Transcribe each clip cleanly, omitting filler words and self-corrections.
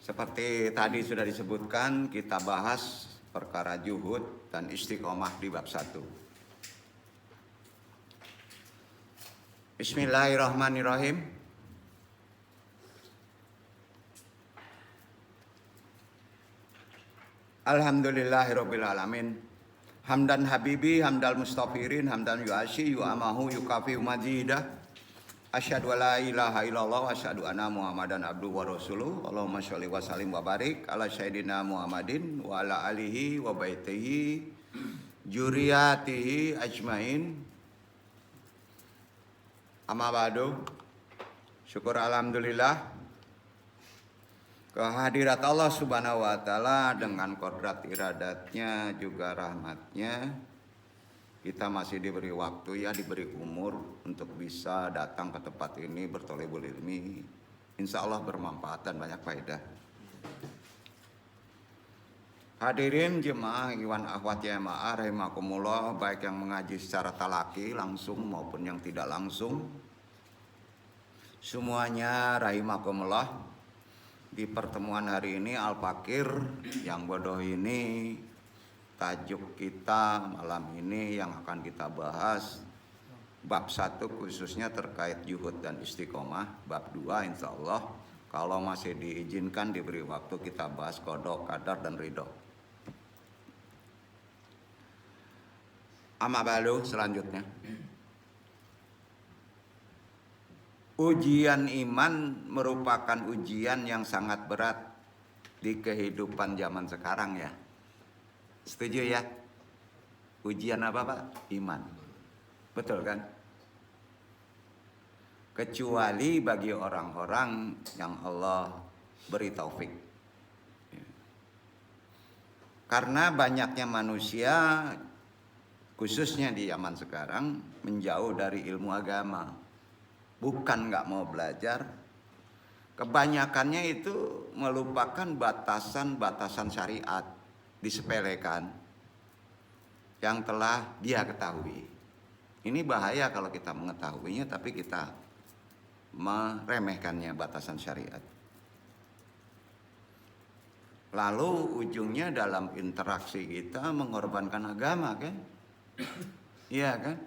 Seperti tadi sudah disebutkan, kita bahas perkara juhud dan istiqomah di bab 1. Bismillahirrahmanirrahim. Alhamdulillahirabbil alamin. Hamdan habibi, hamdal mustafirin, hamdan yu'ashi, yu'amahu, yukafi majidah. Asyhadu alla ilaha illallah wa asyhadu anna Muhammadan abduhu wa rasuluh. Allahumma sholli wa sallim wa barik ala sayyidina Muhammadin wa ala alihi wa baitihi juriyatihi ajmain. Amma ba'du. Syukur alhamdulillah kehadirat Allah Subhanahu wa taala dengan kodrat iradatnya juga rahmatnya. Kita masih diberi waktu diberi umur untuk bisa datang ke tempat ini bertolebul ilmi. Insya Allah bermanfaat dan banyak faedah. Hadirin jemaah iwan akhwat jamaah rahimakumullah, baik yang mengaji secara talaki langsung maupun yang tidak langsung. Semuanya rahimakumullah. Di pertemuan hari ini Al-Fakir yang bodoh ini, tajuk kita malam ini yang akan kita bahas bab 1 khususnya terkait juhud dan istiqomah. Bab 2 insya Allah kalau masih diizinkan diberi waktu kita bahas qada, qadar dan ridho. Amma ba'du, selanjutnya ujian iman merupakan ujian yang sangat berat di kehidupan zaman sekarang ya. Setuju ya? Ujian apa Pak? Iman. Betul kan? Kecuali bagi orang-orang yang Allah beri taufik. Karena banyaknya manusia, khususnya di zaman sekarang, menjauh dari ilmu agama. Bukan nggak mau belajar, kebanyakannya itu melupakan batasan-batasan syariat, disepelekan yang telah dia ketahui. Ini bahaya kalau kita mengetahuinya tapi kita meremehkannya batasan syariat. Lalu ujungnya dalam interaksi kita mengorbankan agama kan? Iya kan?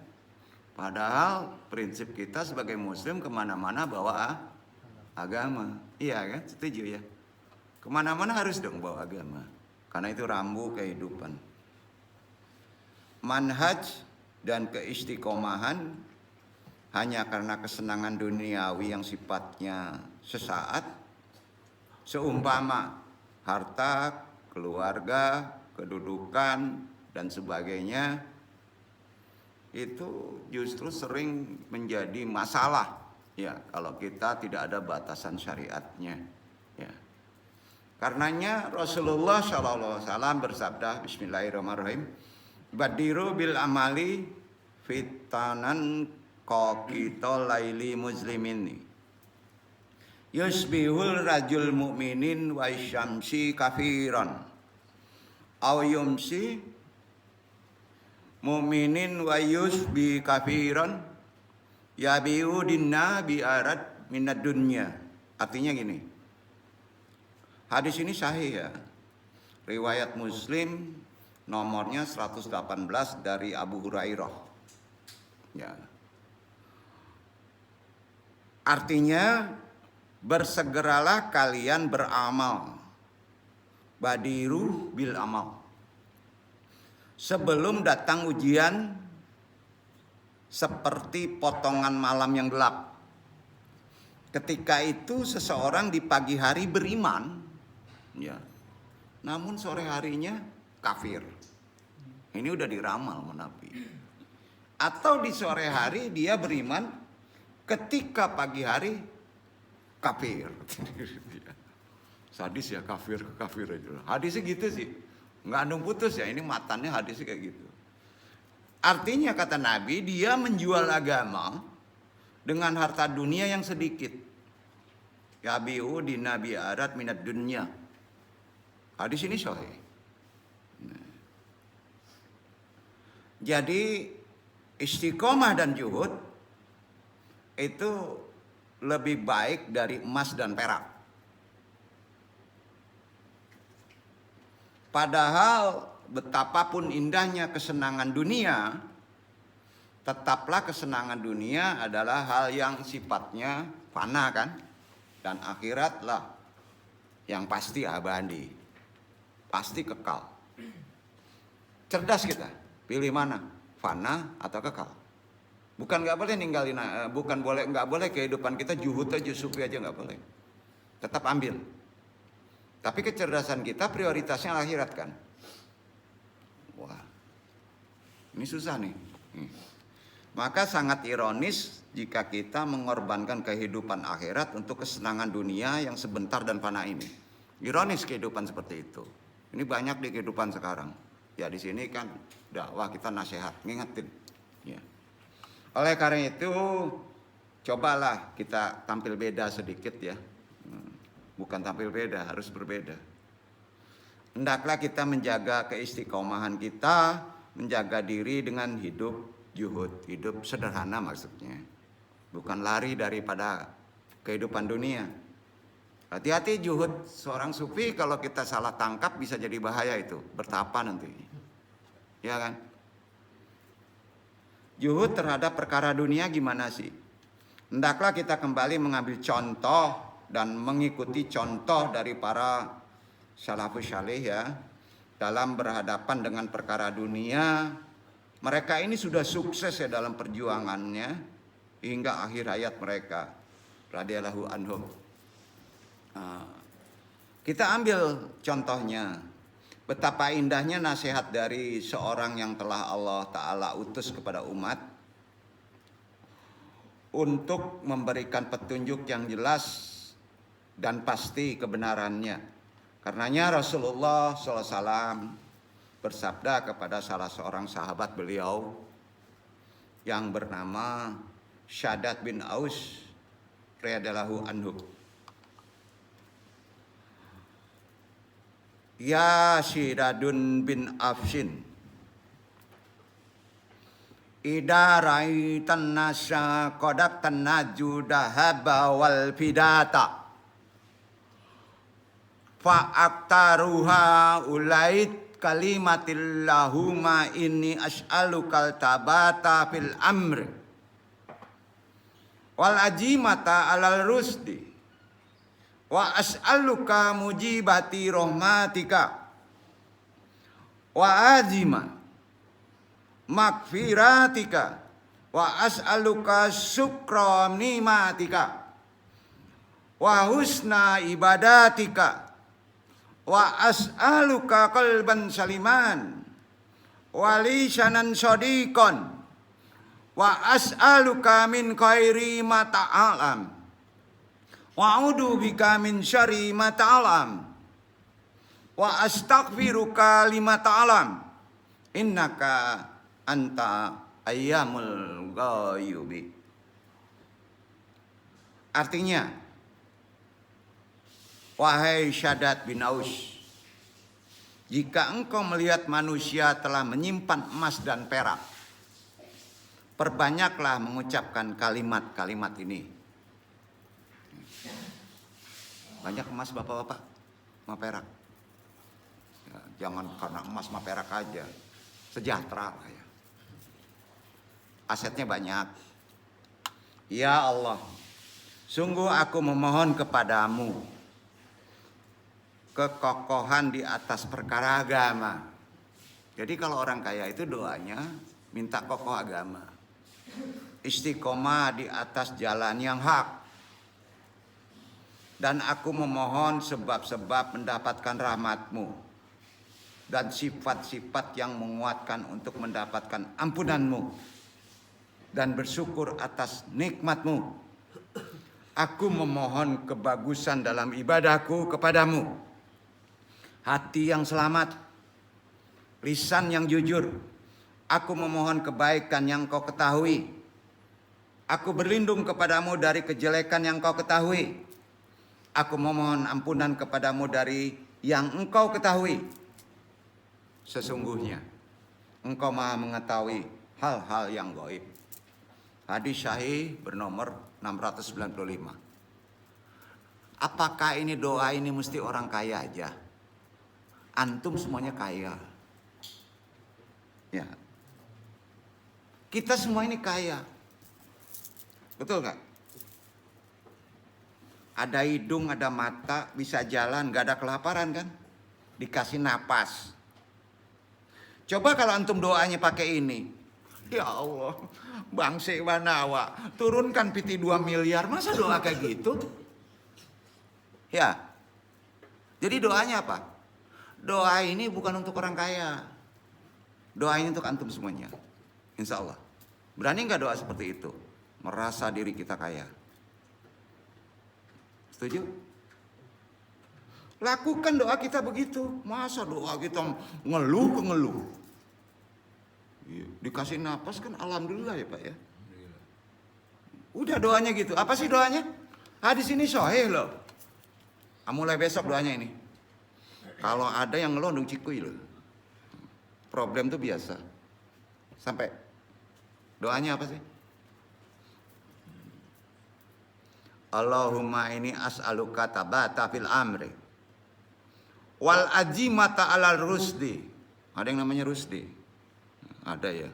Padahal prinsip kita sebagai muslim kemana-mana bawa agama. Iya kan? Setuju ya? Kemana-mana harus dong bawa agama. Karena itu rambu kehidupan. Manhaj dan keistiqomahan hanya karena kesenangan duniawi yang sifatnya sesaat, seumpama harta, keluarga, kedudukan, dan sebagainya, itu justru sering menjadi masalah ya kalau kita tidak ada batasan syariatnya ya. Karenanya Rasulullah SAW bersabda, Bismillahirrahmanirrahim, badiru bil amali fitanan qaqita laili muslimin yusbihul rajul mu'minin wa syamsi kafiran aw yumsi mu'minin wa yusbi kafiran yabiu dinna bi arad minad dunya. Artinya gini, hadis ini sahih ya, riwayat Muslim nomornya 118 dari Abu Hurairah ya. Artinya bersegeralah kalian beramal, badiru bil amal, sebelum datang ujian seperti potongan malam yang gelap. Ketika itu seseorang di pagi hari beriman ya, namun sore harinya kafir. Ini udah diramal menapi. Atau di sore hari dia beriman, ketika pagi hari kafir. Sadis ya, kafir aja. Hadisnya gitu sih. Nggak andung putus ya, ini matannya hadisnya kayak gitu. Artinya kata Nabi, dia menjual agama dengan harta dunia yang sedikit. Yabiu di nabi arat minat dunia. Hadis ini sahih. Jadi istiqomah dan juhud itu lebih baik dari emas dan perak. Padahal betapapun indahnya kesenangan dunia, tetaplah kesenangan dunia adalah hal yang sifatnya fana kan. Dan akhiratlah yang pasti abadi, pasti kekal. Cerdas kita, pilih mana, fana atau kekal. Bukan nggak boleh ninggalin, nggak boleh kehidupan kita juhud aja, sufi aja nggak boleh. Tetap ambil. Tapi kecerdasan kita prioritasnya akhirat kan. Wah, ini susah nih. Maka sangat ironis jika kita mengorbankan kehidupan akhirat untuk kesenangan dunia yang sebentar dan fana ini. Ironis kehidupan seperti itu. Ini banyak di kehidupan sekarang. Ya di sini kan dakwah kita nasihat, ngingetin. Ya. Oleh karena itu, cobalah kita tampil beda sedikit ya. Bukan tampil beda, harus berbeda. Hendaklah kita menjaga keistiqomahan kita, menjaga diri dengan hidup juhud, hidup sederhana maksudnya. Bukan lari daripada kehidupan dunia. Hati-hati juhud seorang sufi, kalau kita salah tangkap bisa jadi bahaya itu, bertapa nanti. Ya kan? Juhud terhadap perkara dunia gimana sih? Hendaklah kita kembali mengambil contoh dan mengikuti contoh dari para salafus saleh ya, dalam berhadapan dengan perkara dunia. Mereka ini sudah sukses ya dalam perjuangannya hingga akhir hayat mereka, radhiyallahu anhum. Kita ambil contohnya, betapa indahnya nasihat dari seorang yang telah Allah Ta'ala utus kepada umat untuk memberikan petunjuk yang jelas dan pasti kebenarannya. Karenanya Rasulullah SAW bersabda kepada salah seorang sahabat beliau yang bernama Syaddad bin Aus radhiyallahu anhu. Ya Syiddadun bin Afshin, idza ra'aitan nasa qadak tanaju dahaba wal fidata fa aktaruha ulait kalimatillahumma inni as'alukal tabata fil amri wal ajimata alal rusdi wa as'aluka mujibati rahmatika wa azima magfiratika wa as'aluka syukra nimatika wa husna ibadatika wa as'aluka qalban saliman wa lisanan shadiqan wa as'aluka min khairi ma ta'alam wa a'udzu bika min syarri ma ta'alam wa astaghfiruka lima ta'alam innaka anta ayyamul ghayubi. Artinya, wahai Syaddad bin Aus, jika engkau melihat manusia telah menyimpan emas dan perak, perbanyaklah mengucapkan kalimat-kalimat ini. Banyak emas bapak-bapak, sama perak. Ya, jangan karena emas sama perak aja, sejahtera lah ya. Asetnya banyak. Ya Allah, sungguh aku memohon kepadamu kekokohan di atas perkara agama. Jadi kalau orang kaya itu doanya minta kokoh agama, istiqomah di atas jalan yang hak. Dan aku memohon sebab-sebab mendapatkan rahmat-Mu dan sifat-sifat yang menguatkan untuk mendapatkan ampunan-Mu dan bersyukur atas nikmat-Mu. Aku memohon kebagusan dalam ibadahku kepadamu, hati yang selamat, lisan yang jujur. Aku memohon kebaikan yang Kau ketahui. Aku berlindung kepadamu dari kejelekan yang Kau ketahui. Aku memohon ampunan kepadamu dari yang Engkau ketahui. Sesungguhnya Engkau Maha mengetahui hal-hal yang gaib. Hadis Sahih bernomor 695. Apakah ini doa ini mesti orang kaya aja? Antum semuanya kaya. Ya. Kita semua ini kaya. Betul nggak? Ada hidung, ada mata, bisa jalan, nggak ada kelaparan kan? Dikasih napas. Coba kalau antum doanya pakai ini. Ya Allah, Bang Sewanawa, turunkan piti 2 miliar. Masa doa kayak gitu? Ya. Jadi doanya apa? Doa ini bukan untuk orang kaya. Doa ini untuk antum semuanya. Insya Allah. Berani nggak doa seperti itu? Merasa diri kita kaya. Setuju? Lakukan doa kita begitu. Masa doa kita ngeluh ke ngeluh? Dikasih napas kan alhamdulillah ya Pak ya. Udah doanya gitu. Apa sih doanya? Hadis ini sahih loh. Mulai besok doanya ini. Kalau ada yang ngeluh dong cikui loh. Problem tuh biasa. Sampai doanya apa sih? Allahumma ini as'aluka tabata fil amri wal ajimata alal rusdi. Ada yang namanya rusdi? Ada ya.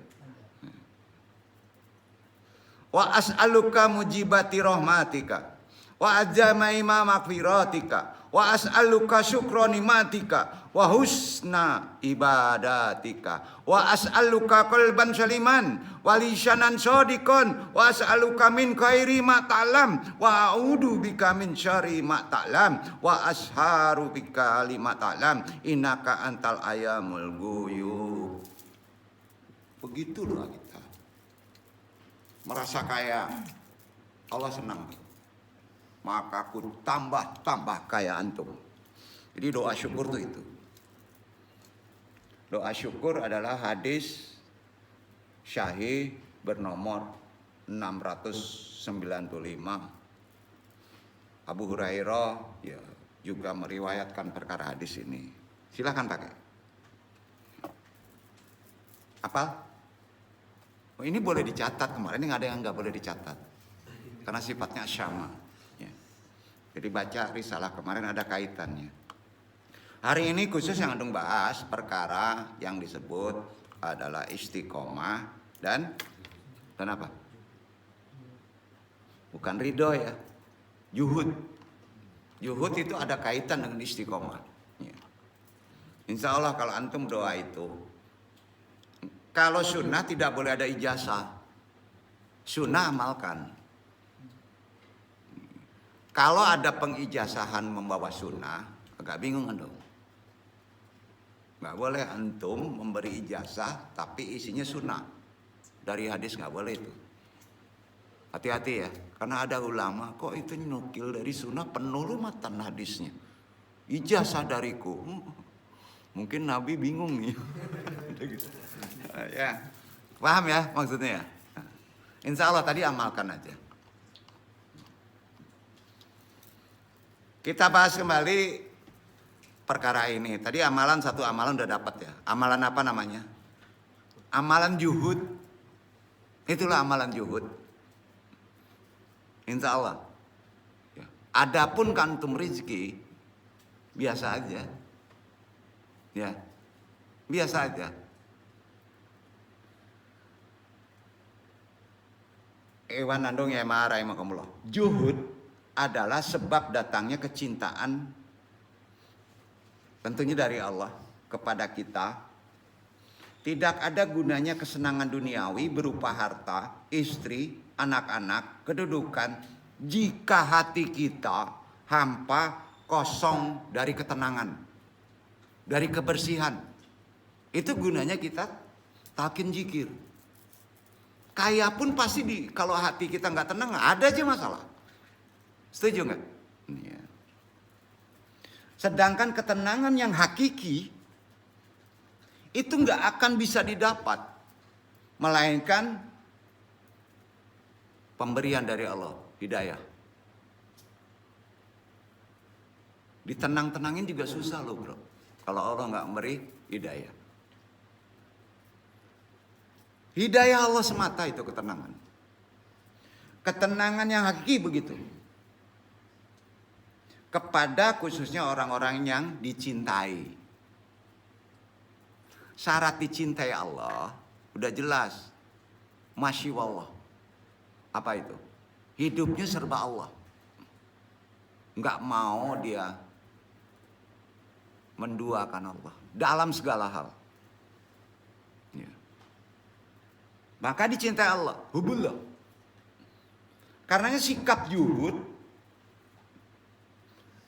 Wa as'aluka mujibati rahmatika wa ajamaima maghfiratika wa as'aluka syukra nimatika wa husna ibadatika wa as'aluka qalban saliman wa lisanan shadiqan wa as'aluka min khairi ma ta'lam wa a'udzu bika min syarri ma ta'lam wa asharu bika lima ta'lam innaka antal ayamul ghuyub. Begitu doa kita. Merasa kaya, Allah senang. Maka aku tambah kaya antum. Jadi doa syukur itu. Doa syukur adalah hadis syahih bernomor 695. Abu Hurairah ya juga meriwayatkan perkara hadis ini. Silahkan pakai. Apa? Oh, ini boleh dicatat, kemarin nggak ada yang nggak boleh dicatat karena sifatnya syama. Jadi baca risalah kemarin ada kaitannya. Hari ini khusus yang antum bahas perkara yang disebut adalah istiqomah dan apa? Bukan ridho ya, juhud. Juhud itu ada kaitan dengan istiqomah. Ya. Insya Allah kalau antum doa itu, kalau sunnah tidak boleh ada ijazah. Sunnah amalkan. Kalau ada pengijazahan membawa sunnah, agak bingung kan dong. Nggak boleh antum memberi ijazah tapi isinya sunnah. Dari hadis nggak boleh itu. Hati-hati ya, karena ada ulama kok itu nukil dari sunnah penuh matan hadisnya. Ijazah dariku. Mungkin Nabi bingung nih. Ya, paham ya maksudnya ya. Insya Allah tadi amalkan aja. Kita bahas kembali perkara ini. Tadi satu amalan udah dapat ya. Amalan apa namanya? Amalan juhud. Itulah amalan juhud. Insya Allah. Ya. Adapun kantum rizki biasa aja. Ya, biasa aja. Ewan nandung ya marah makamullah. Juhud adalah sebab datangnya kecintaan tentunya dari Allah kepada kita. Tidak ada gunanya kesenangan duniawi berupa harta, istri, anak-anak, kedudukan jika hati kita hampa, kosong dari ketenangan, dari kebersihan. Itu gunanya kita talqin zikir. Kaya pun pasti kalau hati kita nggak tenang ada aja masalah. Setuju nggak? Ya. Sedangkan ketenangan yang hakiki itu nggak akan bisa didapat, melainkan pemberian dari Allah, hidayah. Ditenang-tenangin juga susah loh bro, kalau Allah nggak memberi hidayah. Hidayah Allah semata itu ketenangan. Ketenangan yang hakiki begitu. Kepada khususnya orang-orang yang dicintai. syarat dicintai Allah udah jelas. Masya Allah. Apa itu? Hidupnya serba Allah. Nggak mau dia menduakan Allah dalam segala hal. Ya. Maka dicintai Allah, hubullah. Karenanya sikap zuhud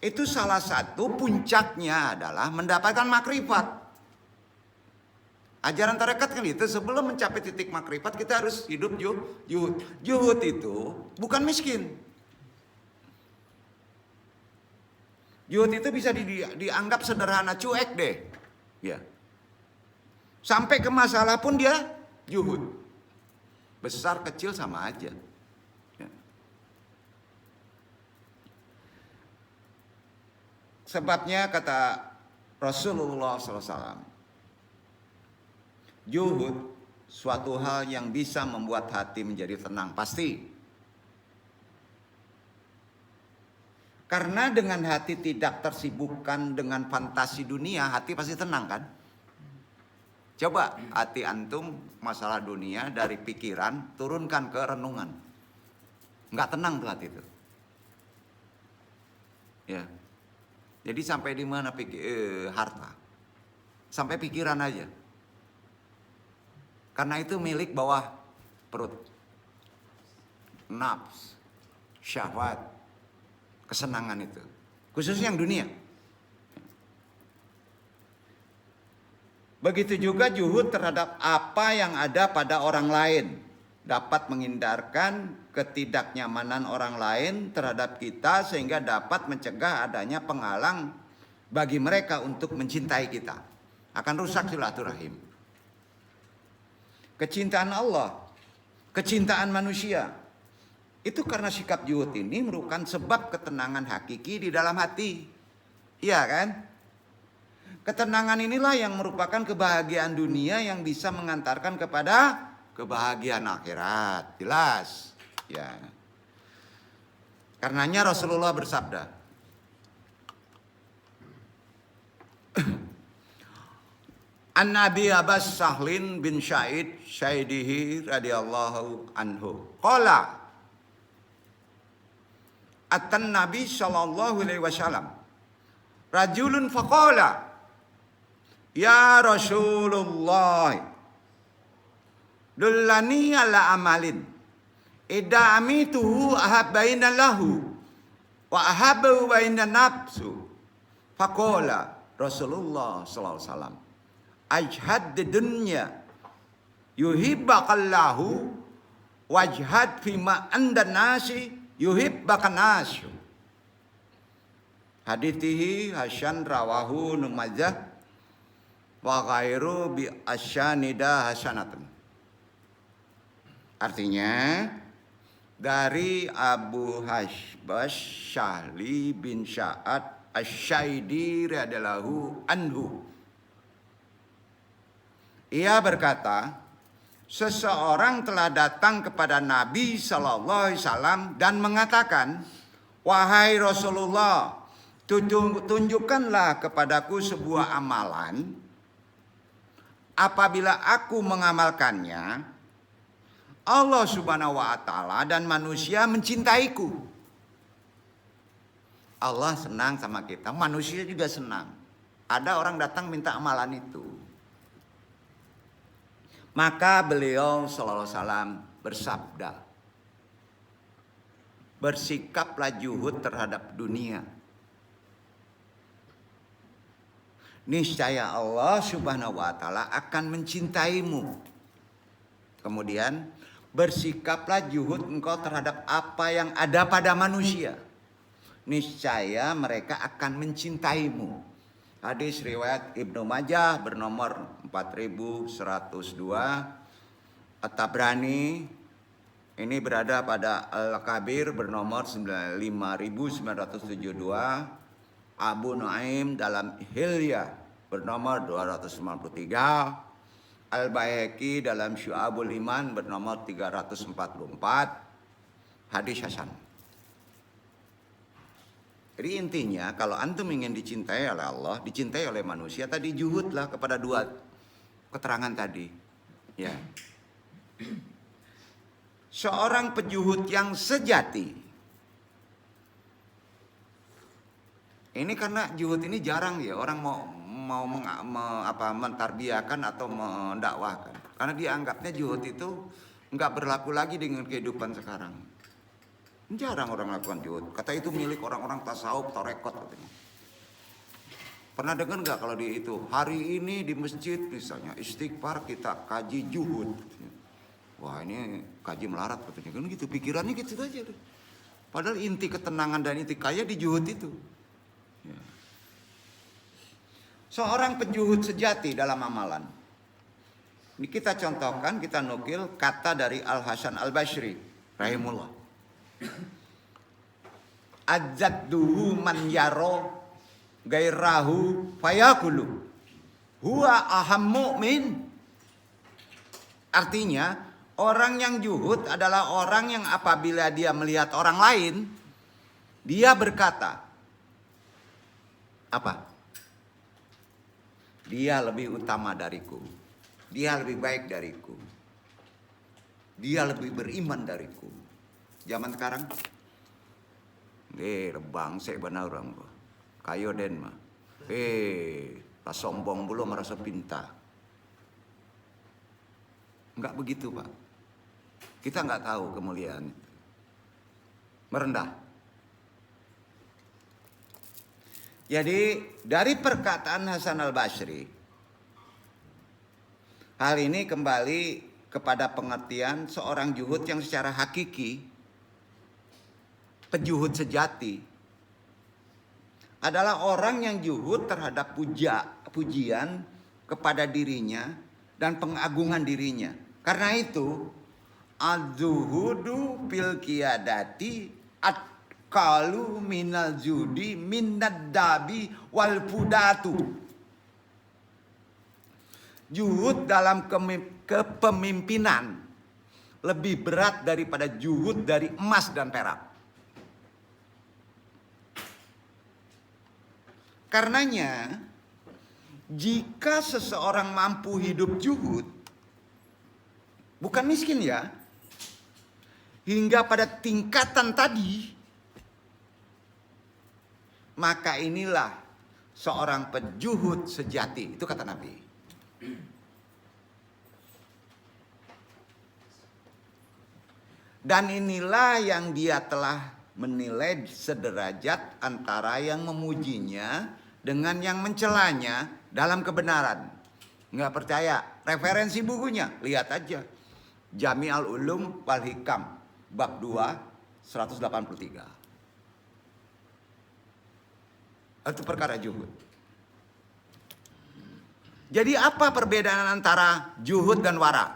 itu salah satu puncaknya adalah mendapatkan makrifat. Ajaran tarekat kan itu, sebelum mencapai titik makrifat kita harus hidup zuhud. Zuhud itu bukan miskin. Zuhud itu bisa dianggap sederhana, cuek deh. Ya. Sampai ke masalah pun dia zuhud. Besar kecil sama aja. Ya. Sebabnya kata Rasulullah SAW, zuhud suatu hal yang bisa membuat hati menjadi tenang, pasti. Karena dengan hati tidak tersibukkan dengan fantasi dunia, hati pasti tenang kan? Coba hati antum masalah dunia dari pikiran turunkan ke renungan. Nggak tenang tuh hati itu. Ya. Jadi sampai di mana harta? Sampai pikiran aja. Karena itu milik bawah perut. Nafs, syahwat, kesenangan itu. Khususnya yang dunia. Begitu juga zuhud terhadap apa yang ada pada orang lain. Dapat menghindarkan ketidaknyamanan orang lain terhadap kita sehingga dapat mencegah adanya penghalang bagi mereka untuk mencintai kita. Akan rusak silaturahim. Kecintaan Allah, kecintaan manusia, itu karena sikap zuhud ini merupakan sebab ketenangan hakiki di dalam hati. Iya kan? Ketenangan inilah yang merupakan kebahagiaan dunia yang bisa mengantarkan kepada kebahagiaan akhirat. Jelas. Ya. Karenanya Rasulullah bersabda, An-Nabi Abbas Sahlin bin Syaid Syaidihi radhiyallahu anhu qala atan Nabi sallallahu alaihi wasallam rajulun faqala ya Rasulullah dullani ala amalin idza amituhu ahabbaina lahu wa ahabbu baina nafsu faqala Rasulullah sallallahu alaihi wasallam ajhad di dunya yuhibbakallahu wajhad fima andan nasi yuhibbakan nasu. Hadithihi hasan rawahu Numajah wa ghairu bi asyanida hasanatun. Artinya dari Abu Hashbas Syahli bin Sa'ad Asy-Syaidi radhiyallahu anhu. Ia berkata, seseorang telah datang kepada Nabi sallallahu alaihi wasallam dan mengatakan, "Wahai Rasulullah, tunjukkanlah kepadaku sebuah amalan. Apabila aku mengamalkannya, Allah Subhanahu wa taala dan manusia mencintaiku." Allah senang sama kita, manusia juga senang. Ada orang datang minta amalan itu. Maka beliau sallallahu alaihi wasallam bersabda, bersikaplah zuhud terhadap dunia. Niscaya Allah Subhanahu wa taala akan mencintaimu. Kemudian bersikaplah zuhud engkau terhadap apa yang ada pada manusia. Niscaya mereka akan mencintaimu. Hadis riwayat Ibnu Majah bernomor 4102. At-Tabrani ini berada pada Al-Kabir bernomor 5972. Abu Nuaim dalam Hilya bernomor 253. Al-Baihaqi dalam Syu'abul Iman bernomor 344. Hadis hasan. Jadi intinya kalau antum ingin dicintai oleh Allah, dicintai oleh manusia, tadi zuhudlah kepada keterangan tadi. Ya. Seorang pejuhud yang sejati. Ini karena juhud ini jarang ya orang mau mentarbiyakan atau mendakwahkan. Karena dianggapnya juhud itu nggak berlaku lagi dengan kehidupan sekarang. Jarang orang lakukan juhud. Kata itu milik orang-orang tasawuf, tarekat katanya. Pernah dengar nggak kalau di itu hari ini di masjid misalnya istighfar kita kaji juhud. Wah ini kaji melarat katanya kan gitu pikirannya gitu aja. Padahal inti ketenangan dan inti kaya di juhud itu. Ya. Seorang penjuhud sejati dalam amalan. Ini kita contohkan, kita nukil kata dari Al Hasan Al Basri, rahimullah. Ajadduhu man yaro gairahu fayakulu huwa aham mu'min. Artinya orang yang juhud adalah orang yang apabila dia melihat orang lain, dia berkata apa? Dia lebih utama dariku, dia lebih baik dariku, dia lebih beriman dariku. Zaman sekarang bangsa benar orang kayo den mah. Lah sombong belum merasa pintar. Enggak begitu, Pak. Kita enggak tahu kemuliaan itu. Merendah. Jadi dari perkataan Hasan Al-Basri, hal ini kembali kepada pengertian seorang juhud yang secara hakiki, pejuhud sejati, adalah orang yang juhud terhadap pujian kepada dirinya dan pengagungan dirinya. Karena itu, az-zuhudu fil qiyadati atqalu minal judi minad dabi wal fudatu. Juhud dalam kepemimpinan lebih berat daripada juhud dari emas dan perak. Karenanya, jika seseorang mampu hidup juhud, bukan miskin ya, hingga pada tingkatan tadi, maka inilah seorang pejuhud sejati. Itu kata Nabi. Dan inilah yang dia telah menilai sederajat antara yang memujinya dengan yang mencelanya dalam kebenaran. Nggak percaya? Referensi bukunya, lihat aja. Jami al-Ulum wal Hikam, bab 2, 183. Itu perkara juhud. Jadi apa perbedaan antara juhud dan wara?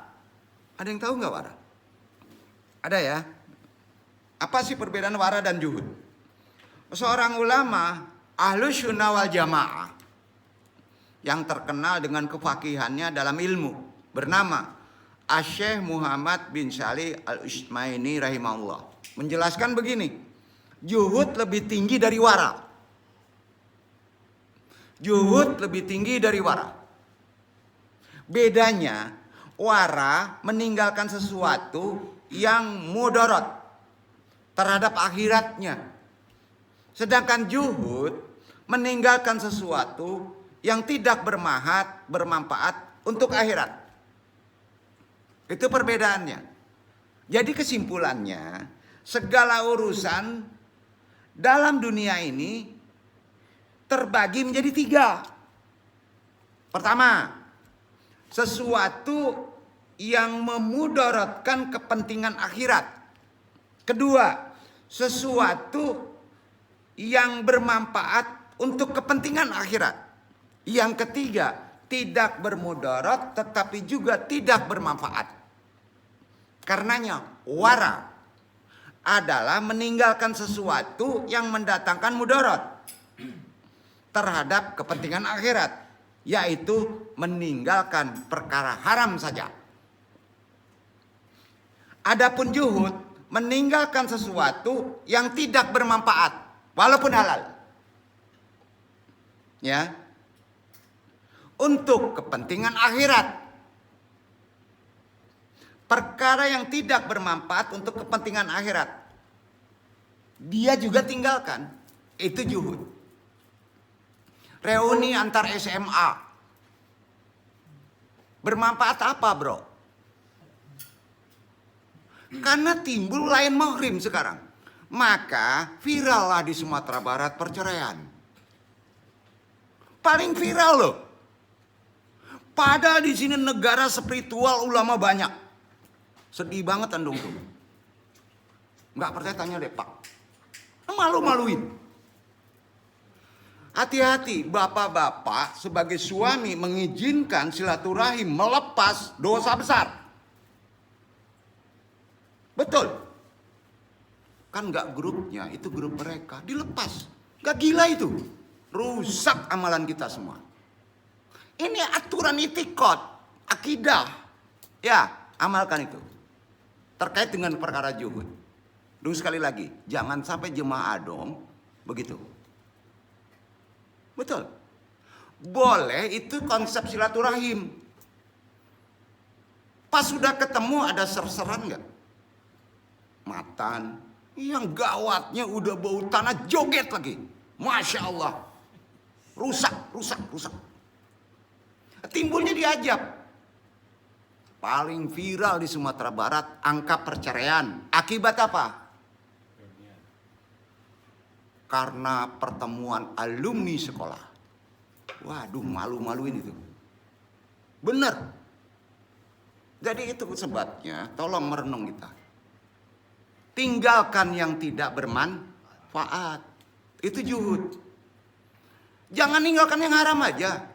Ada yang tahu nggak wara? Ada ya? Apa sih perbedaan wara dan juhud? Seorang ulama Ahlus Sunnah wal Jamaah yang terkenal dengan kefakihannya dalam ilmu bernama Asy-Syaikh Muhammad bin Shalih Al-Utsmaini rahimahullah menjelaskan begini, juhud lebih tinggi dari wara. Juhud lebih tinggi dari wara. Bedanya, wara meninggalkan sesuatu yang mudarat terhadap akhiratnya. Sedangkan juhud meninggalkan sesuatu yang tidak bermanfaat untuk akhirat. Itu perbedaannya. Jadi kesimpulannya, segala urusan dalam dunia ini terbagi menjadi 3. Pertama, sesuatu yang memudaratkan kepentingan akhirat. Kedua, sesuatu yang bermanfaat untuk kepentingan akhirat. Yang ketiga, tidak bermudarat tetapi juga tidak bermanfaat. Karenanya wara adalah meninggalkan sesuatu yang mendatangkan mudarat terhadap kepentingan akhirat, yaitu meninggalkan perkara haram saja. Adapun juhud meninggalkan sesuatu yang tidak bermanfaat walaupun halal. Ya. Untuk kepentingan akhirat. perkara yang tidak bermanfaat untuk kepentingan akhirat, dia juga tinggalkan. Itu juhud. Reuni antar SMA, bermanfaat apa bro? Karena timbul lain mahrim sekarang. Maka viral lah di Sumatera Barat perceraian. Paling viral loh. Padahal di sini negara spiritual, ulama banyak. Sedih banget andung tuh. Nggak percaya tanya deh Pak. Malu-maluin. Hati-hati bapak-bapak sebagai suami mengizinkan silaturahim melepas dosa besar. Betul. Kan nggak grupnya, itu grup mereka. Dilepas. Gak gila itu. Rusak amalan kita semua. Ini aturan itikad, akidah. Ya, amalkan itu. Terkait dengan perkara juhud. Dulu sekali lagi, jangan sampai jemaah dong begitu. Betul. Boleh itu konsep silaturahim. Pas sudah ketemu ada ser-seran nggak? Matan. Yang gawatnya udah bau tanah joget lagi. Masya Allah. Rusak. Timbulnya diajab. Paling viral di Sumatera Barat angka perceraian. Akibat apa? Karena pertemuan alumni sekolah. Waduh, malu-maluin itu. Bener. Jadi itu sebabnya tolong merenung kita. Tinggalkan yang tidak bermanfaat. Itu juhud. Jangan tinggalkan yang haram aja.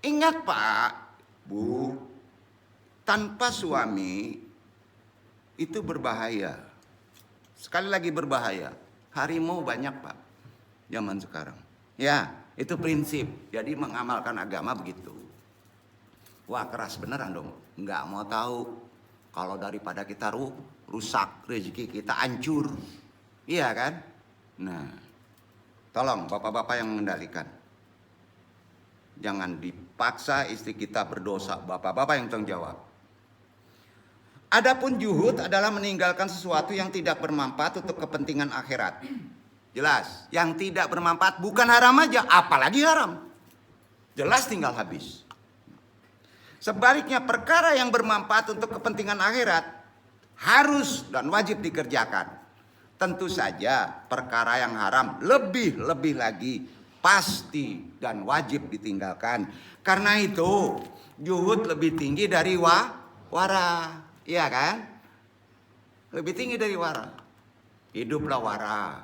Ingat Pak, Bu, tanpa suami itu berbahaya. Sekali lagi berbahaya. Harimau banyak Pak, zaman sekarang. Ya, itu prinsip. Jadi mengamalkan agama begitu. Wah keras beneran dong. Nggak mau tahu. Kalau daripada kita rusak, rezeki kita hancur. Iya kan? Nah, tolong bapak-bapak yang mengendalikan. Jangan dipaksa istri kita berdosa. Bapak-bapak yang tanggung jawab. Adapun juhud adalah meninggalkan sesuatu yang tidak bermanfaat untuk kepentingan akhirat. Jelas, yang tidak bermanfaat bukan haram aja, apalagi haram. Jelas tinggal habis. Sebaliknya perkara yang bermanfaat untuk kepentingan akhirat harus dan wajib dikerjakan. Tentu saja perkara yang haram lebih lagi pasti dan wajib ditinggalkan. Karena itu juhud lebih tinggi dari wara. Iya kan? Lebih tinggi dari wara. Hiduplah wara.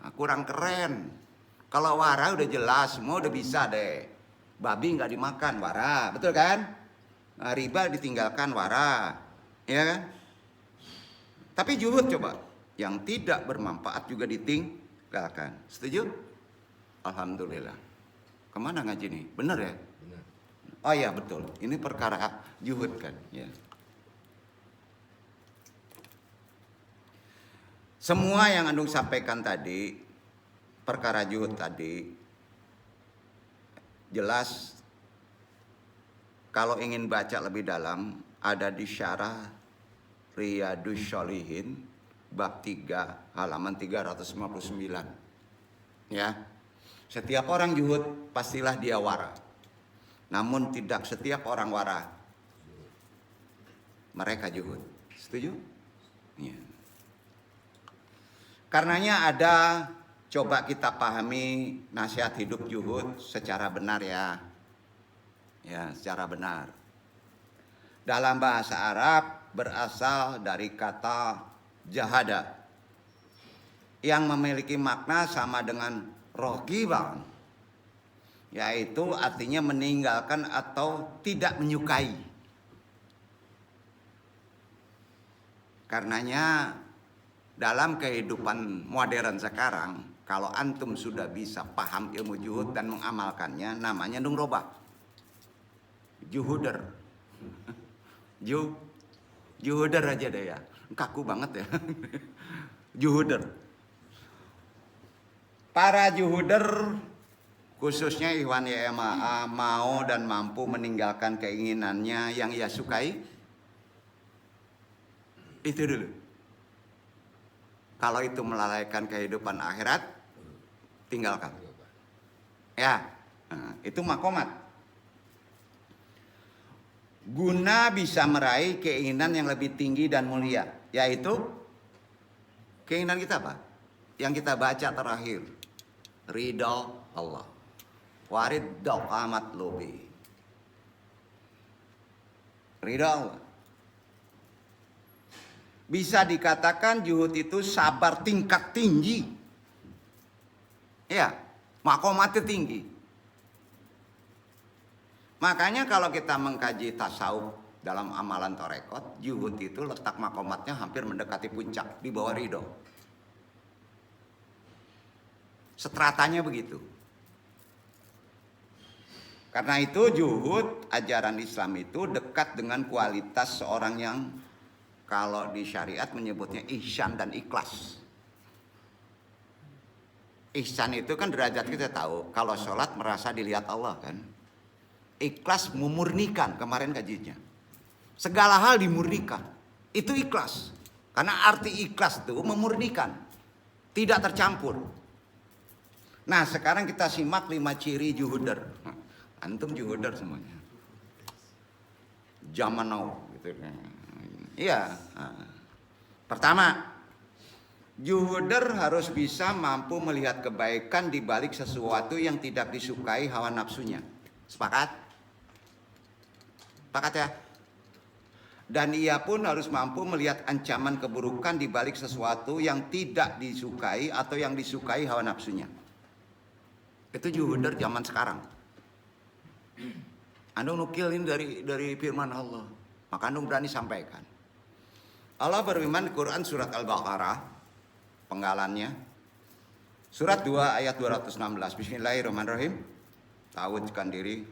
Nah, kurang keren. Kalau wara udah jelas, semua udah bisa deh. Babi nggak dimakan, wara, betul kan? Nah, riba ditinggalkan, wara, ya kan? Tapi juhud coba, yang tidak bermanfaat juga ditinggalkan. Setuju? Alhamdulillah. Kemana ngaji nih? Bener ya? Benar. Oh iya betul. Ini perkara juhud kan? Ya. Semua yang Andung sampaikan tadi, perkara juhud tadi, jelas kalau ingin baca lebih dalam, ada di syarah Riyadus Shalihin, bab 3, halaman 359. Ya, setiap orang juhud, pastilah dia wara. Namun tidak setiap orang wara, mereka juhud. Setuju? Ya. Karenanya ada, coba kita pahami nasihat hidup juhud secara benar ya. Ya, secara benar. Dalam bahasa Arab berasal dari kata jahada yang memiliki makna sama dengan rogiban, yaitu artinya meninggalkan atau tidak menyukai. Karenanya dalam kehidupan modern sekarang, kalau antum sudah bisa paham ilmu juhud dan mengamalkannya, namanya nungrobah. Juhuder. Juhuder aja deh ya. Kaku banget ya. Juhuder. Para juhuder, khususnya ikhwan YMAA, mau dan mampu meninggalkan keinginannya yang ia sukai. Itu dulu. Kalau itu melalaikan kehidupan akhirat, tinggalkan. Ya, itu makomat. Guna bisa meraih keinginan yang lebih tinggi dan mulia, yaitu keinginan kita apa? Yang kita baca terakhir, ridha Allah. Warid amat lobi. Ridha Allah. Bisa dikatakan juhud itu sabar tingkat tinggi. Ya, makomatnya tinggi. Makanya kalau kita mengkaji tasawuf dalam amalan torekot, juhud itu letak makomatnya hampir mendekati puncak, di bawah ridho. Stratanya begitu. Karena itu juhud ajaran Islam itu dekat dengan kualitas seorang yang kalau di syariat menyebutnya ihsan dan ikhlas. Ihsan itu kan derajat kita tahu. Kalau sholat merasa dilihat Allah kan. Ikhlas memurnikan, kemarin kajinya. Segala hal dimurnikan. Itu ikhlas. Karena arti ikhlas itu memurnikan. Tidak tercampur. Nah sekarang kita simak 5 ciri juhuder. Antum juhuder semuanya. Zaman now gitu. Iya. Pertama, juhuder harus bisa mampu melihat kebaikan di balik sesuatu yang tidak disukai hawa nafsunya. Sepakat? Sepakat ya? Dan ia pun harus mampu melihat ancaman keburukan di balik sesuatu yang tidak disukai atau yang disukai hawa nafsunya. Itu juhuder zaman sekarang. Anda nukilin dari firman Allah, maka Anda berani sampaikan. Allah berfirman di Quran surat Al-Baqarah, penggalannya. Surat 2 ayat 216. Bismillahirrahmanirrahim. Tawudkan diri.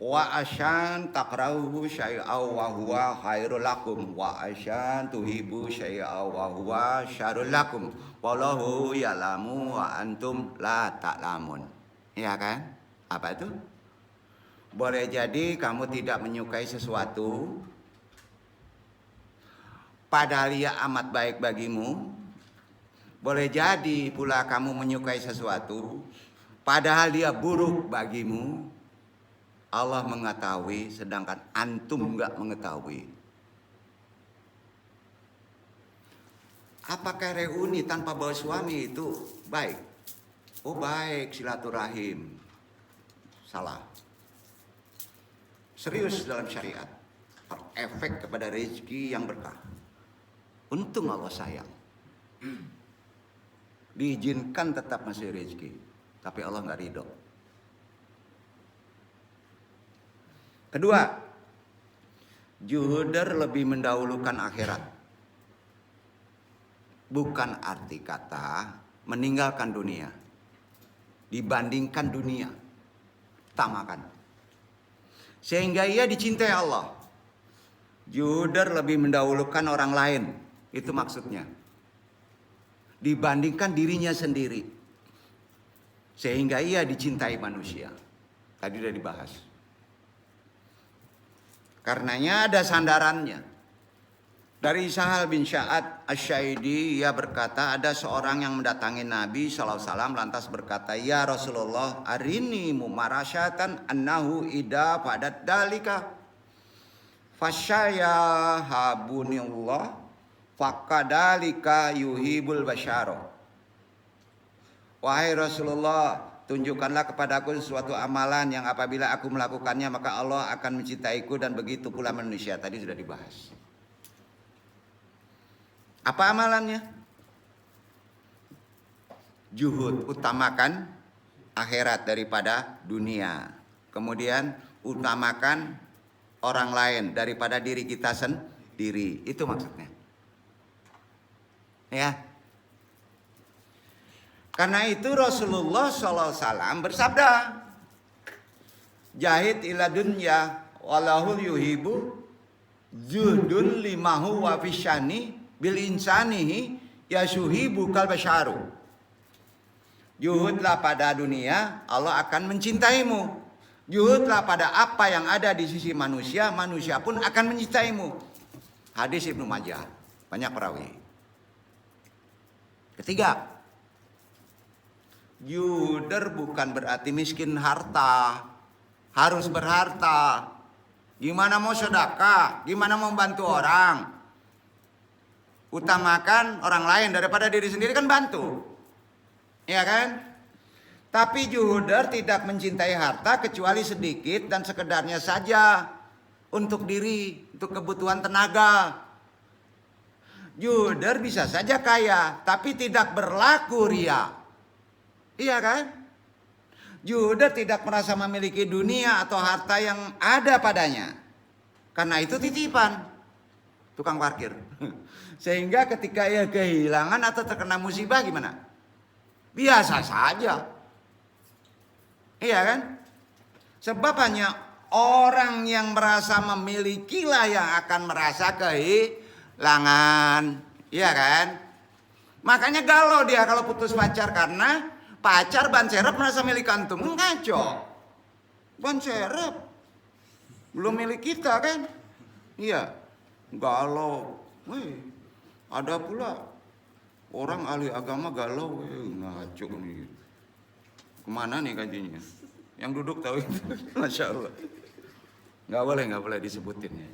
Wa asyan takrahu syai'aw wa huwa khairul lakum wa asyan tuhibu syai'aw wa huwa syarrul lakum wallahu ya'lamu wa antum la ta'lamun. Iya kan? Apa itu? Boleh jadi kamu tidak menyukai sesuatu padahal ia amat baik bagimu. Boleh jadi pula kamu menyukai sesuatu padahal dia buruk bagimu. Allah mengetahui sedangkan antum enggak mengetahui. Apakah reuni tanpa bawa suami itu baik? Oh baik, silaturahim. Salah. Serius dalam syariat. Efek kepada rezeki yang berkah. Untung Allah sayang. Diizinkan tetap masih rezeki. Tapi Allah nggak ridho. Kedua, juhuder lebih mendahulukan akhirat. Bukan arti kata meninggalkan dunia. Dibandingkan dunia. Utamakan. Sehingga ia dicintai Allah. Juhuder lebih mendahulukan orang lain. Itu maksudnya. Dibandingkan dirinya sendiri. Sehingga ia dicintai manusia. Tadi sudah dibahas. Karenanya ada sandarannya. Dari Sahal bin Sa'ad Asy-Syaidi, ia berkata ada seorang yang mendatangi Nabi SAW lantas berkata, ya Rasulullah, arini mumarasyatan annahu ida padat dalika fasyaya habunillah fakadalika yuhibul basyaro. Wahai Rasulullah, tunjukkanlah kepadaku sesuatu amalan yang apabila aku melakukannya maka Allah akan mencintaiku dan begitu pula manusia. Tadi sudah dibahas. Apa amalannya? Juhud, utamakan akhirat daripada dunia. Kemudian utamakan orang lain daripada diri kita sendiri. Itu maksudnya. Ya. Karena itu Rasulullah SAW bersabda, jahid ila dunya walahul yuhibu zuhdun limahu wa fisyani bil insanihi yasuhibu kal basyaru. Juhudlah pada dunia, Allah akan mencintaimu. Juhudlah pada apa yang ada di sisi manusia, manusia pun akan mencintaimu. Hadis Ibnu Majah, banyak perawi. Ketiga, juder bukan berarti miskin harta, harus berharta. Gimana mau sedekah, gimana mau bantu orang? Utamakan orang lain daripada diri sendiri kan bantu. Ya kan? Tapi juder tidak mencintai harta kecuali sedikit dan sekedarnya saja untuk diri, untuk kebutuhan tenaga. Juder bisa saja kaya, tapi tidak berlaku ria. Iya kan? Juder tidak merasa memiliki dunia atau harta yang ada padanya. Karena itu titipan tukang parkir. Sehingga ketika ia kehilangan atau terkena musibah gimana? Biasa saja. Iya kan? Sebab hanya orang yang merasa memilikilah yang akan merasa kehilangan. Iya kan? Makanya galau dia kalau putus pacar karena pacar ban serep merasa milik antum. Ngaco. Ban serep belum milik kita kan? Iya. Galau. Ada pula orang ahli agama galau. Ngaco nih. Kemana nih kajinya? Yang duduk tahu itu. Masya Allah. Nggak boleh disebutin ya.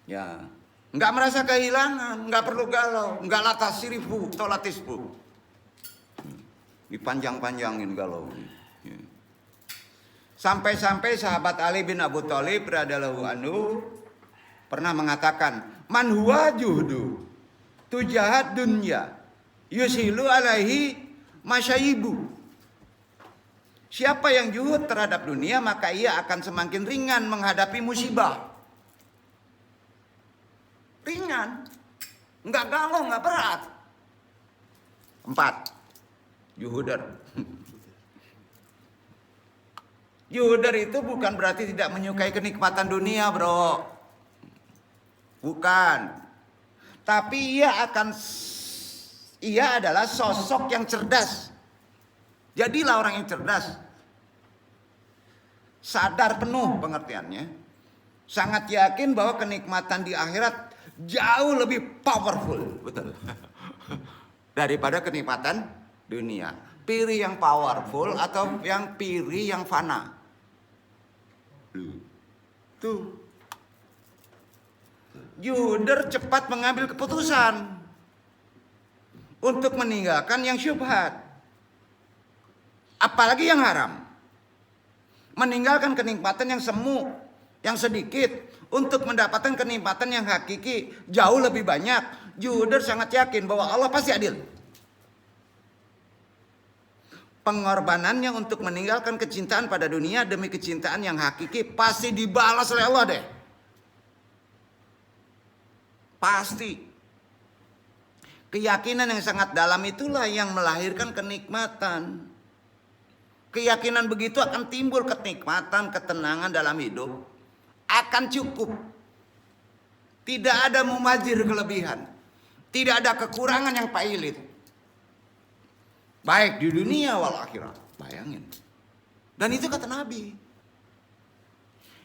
Ya, nggak merasa kehilangan, nggak perlu galau, nggak latas sirifu, tolatisfu. Dipanjang-panjangin galau. Ya. Sampai-sampai sahabat Ali bin Abu Thalib radhiyallahu anhu pernah mengatakan, man huwa juhdu tujahat dunya yusilu alaihi masyayibu. Siapa yang juhud terhadap dunia maka ia akan semakin ringan menghadapi musibah. Ringan, nggak galau, nggak berat. 4. Juhuder. Juhuder itu bukan berarti tidak menyukai kenikmatan dunia, bro. Bukan. Tapi ia adalah sosok yang cerdas. Jadilah orang yang cerdas. Sadar penuh pengertiannya. Sangat yakin bahwa kenikmatan di akhirat jauh lebih powerful, betul. Daripada kenikmatan dunia. Pilih yang powerful atau yang pilih yang fana. Tuh. Juder cepat mengambil keputusan untuk meninggalkan yang syubhat, apalagi yang haram. Meninggalkan kenikmatan yang semu, yang sedikit, untuk mendapatkan kenikmatan yang hakiki jauh lebih banyak. Juder sangat yakin bahwa Allah pasti adil. Pengorbanannya untuk meninggalkan kecintaan pada dunia demi kecintaan yang hakiki pasti dibalas oleh Allah deh. Pasti. Keyakinan yang sangat dalam itulah yang melahirkan kenikmatan. Keyakinan begitu akan timbul kenikmatan, ketenangan dalam hidup. Akan cukup. Tidak ada mumazir kelebihan. Tidak ada kekurangan yang pailit. Baik di dunia wal akhirat. Bayangin. Dan itu kata Nabi.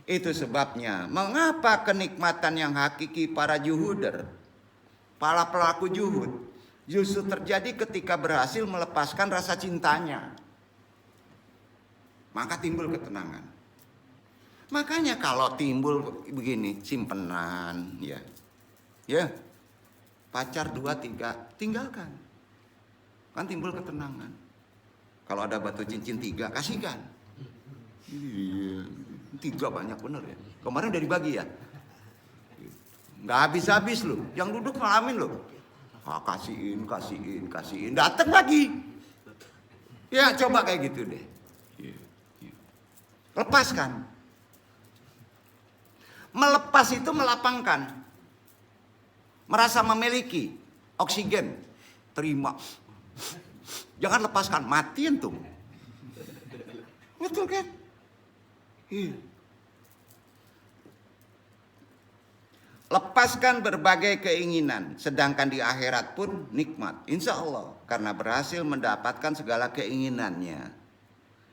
Itu sebabnya mengapa kenikmatan yang hakiki para juhuder, para pelaku juhud, justru terjadi ketika berhasil melepaskan rasa cintanya. Maka timbul ketenangan. Makanya kalau timbul begini, simpenan, ya, pacar 2, 3, tinggalkan. Kan timbul ketenangan. Kalau ada batu cincin 3, kasihkan. Iya. 3 banyak bener ya. Kemarin udah dibagi ya. Nggak habis-habis loh. Yang duduk ngalamin loh. Kasihin. Datang lagi. Ya coba kayak gitu deh. Lepaskan. Melepas itu melapangkan. Merasa memiliki. Oksigen. Terima. Jangan lepaskan. Matiin tuh. Betul kan? Iya. Lepaskan berbagai keinginan, sedangkan di akhirat pun nikmat, insya Allah, karena berhasil mendapatkan segala keinginannya.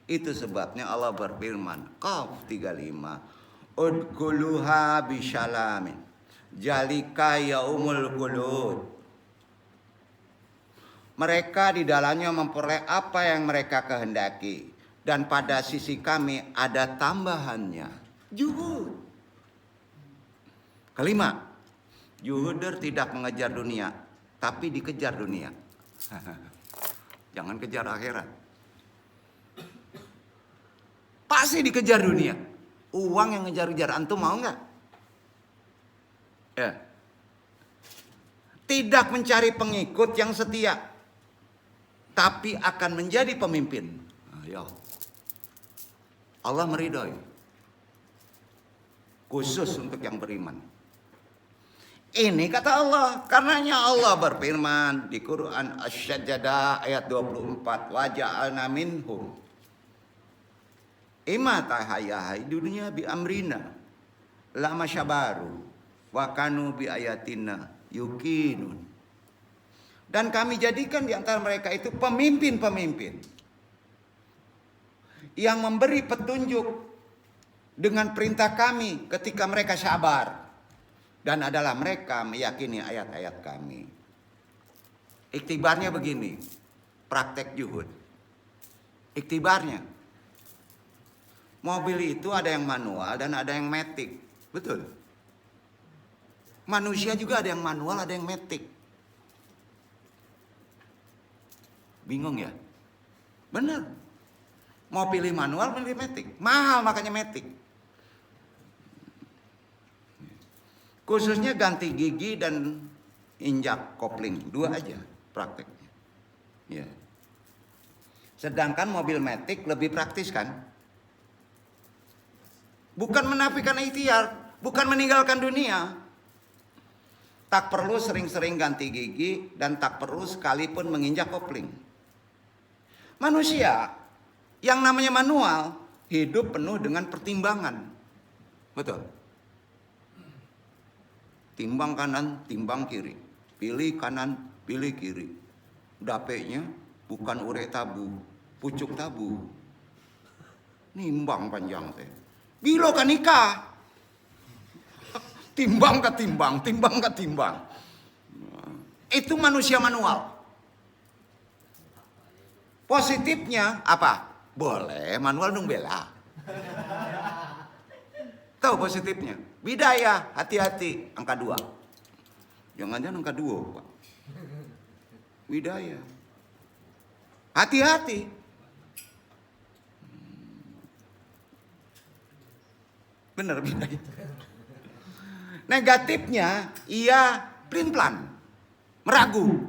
Itu sebabnya Allah berfirman, Qaf 35, udkhuluha bisyalamin jalika yaumul khulud. Mereka di dalamnya memperoleh apa yang mereka kehendaki, dan pada sisi kami ada tambahannya, juhud. Kelima, juhuder tidak mengejar dunia, tapi dikejar dunia. Jangan kejar akhirat. Pasti dikejar dunia. Uang yang ngejar-ngejar, antum mau nggak? Ya. Tidak mencari pengikut yang setia, tapi akan menjadi pemimpin. Ayo. Allah meridhoi. Khusus untuk yang beriman. Ini kata Allah, karenanya Allah berfirman di Quran Asy-Sajdah ayat 24, wa ja'alna minhum imatahayahai dunia bi amrina lama syabaru wa kanu bi ayatina yuqinun. Dan kami jadikan di antara mereka itu pemimpin-pemimpin yang memberi petunjuk dengan perintah kami ketika mereka sabar, dan adalah mereka meyakini ayat-ayat kami. Iktibarnya begini, praktek juhud. Iktibarnya, mobil itu ada yang manual dan ada yang matic, betul. Manusia juga ada yang manual, ada yang matic. Bingung ya? Bener. Mau pilih manual, pilih matic. Mahal makanya matic. Khususnya ganti gigi dan injak kopling, 2 aja prakteknya. Ya. Sedangkan mobil matic lebih praktis kan? Bukan menafikan ikhtiar, bukan meninggalkan dunia. Tak perlu sering-sering ganti gigi dan tak perlu sekalipun menginjak kopling. Manusia yang namanya manual hidup penuh dengan pertimbangan. Betul. Timbang kanan, timbang kiri. Pilih kanan, pilih kiri. Dapeknya bukan urek tabu, pucuk tabu. Nimbang panjang teh. Gilo kan nikah. Timbang ke timbang, timbang ke timbang. Itu manusia manual. Positifnya apa? Boleh manual dong bela. Tahu positifnya? Bidayah, hati-hati, angka 2. Jangan-jangan angka 2, Pak. Bidayah. Hati-hati. Benar bidayah. Negatifnya, ia pelin-pelan, meragu.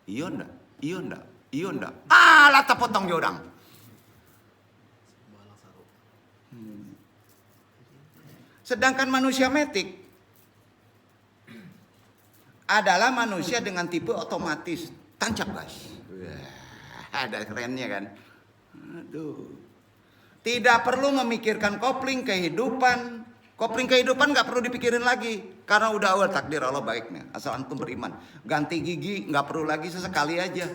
Iya ndak? Iya ndak? Iya ndak? Alah potong jodang. Sedangkan manusia matic adalah manusia dengan tipe otomatis, tancap gas. Ada kerennya kan? Aduh. Tidak perlu memikirkan kopling kehidupan. Kopling kehidupan nggak perlu dipikirin lagi, karena udah awal takdir Allah baiknya. Asal antum beriman. Ganti gigi nggak perlu lagi, sesekali aja.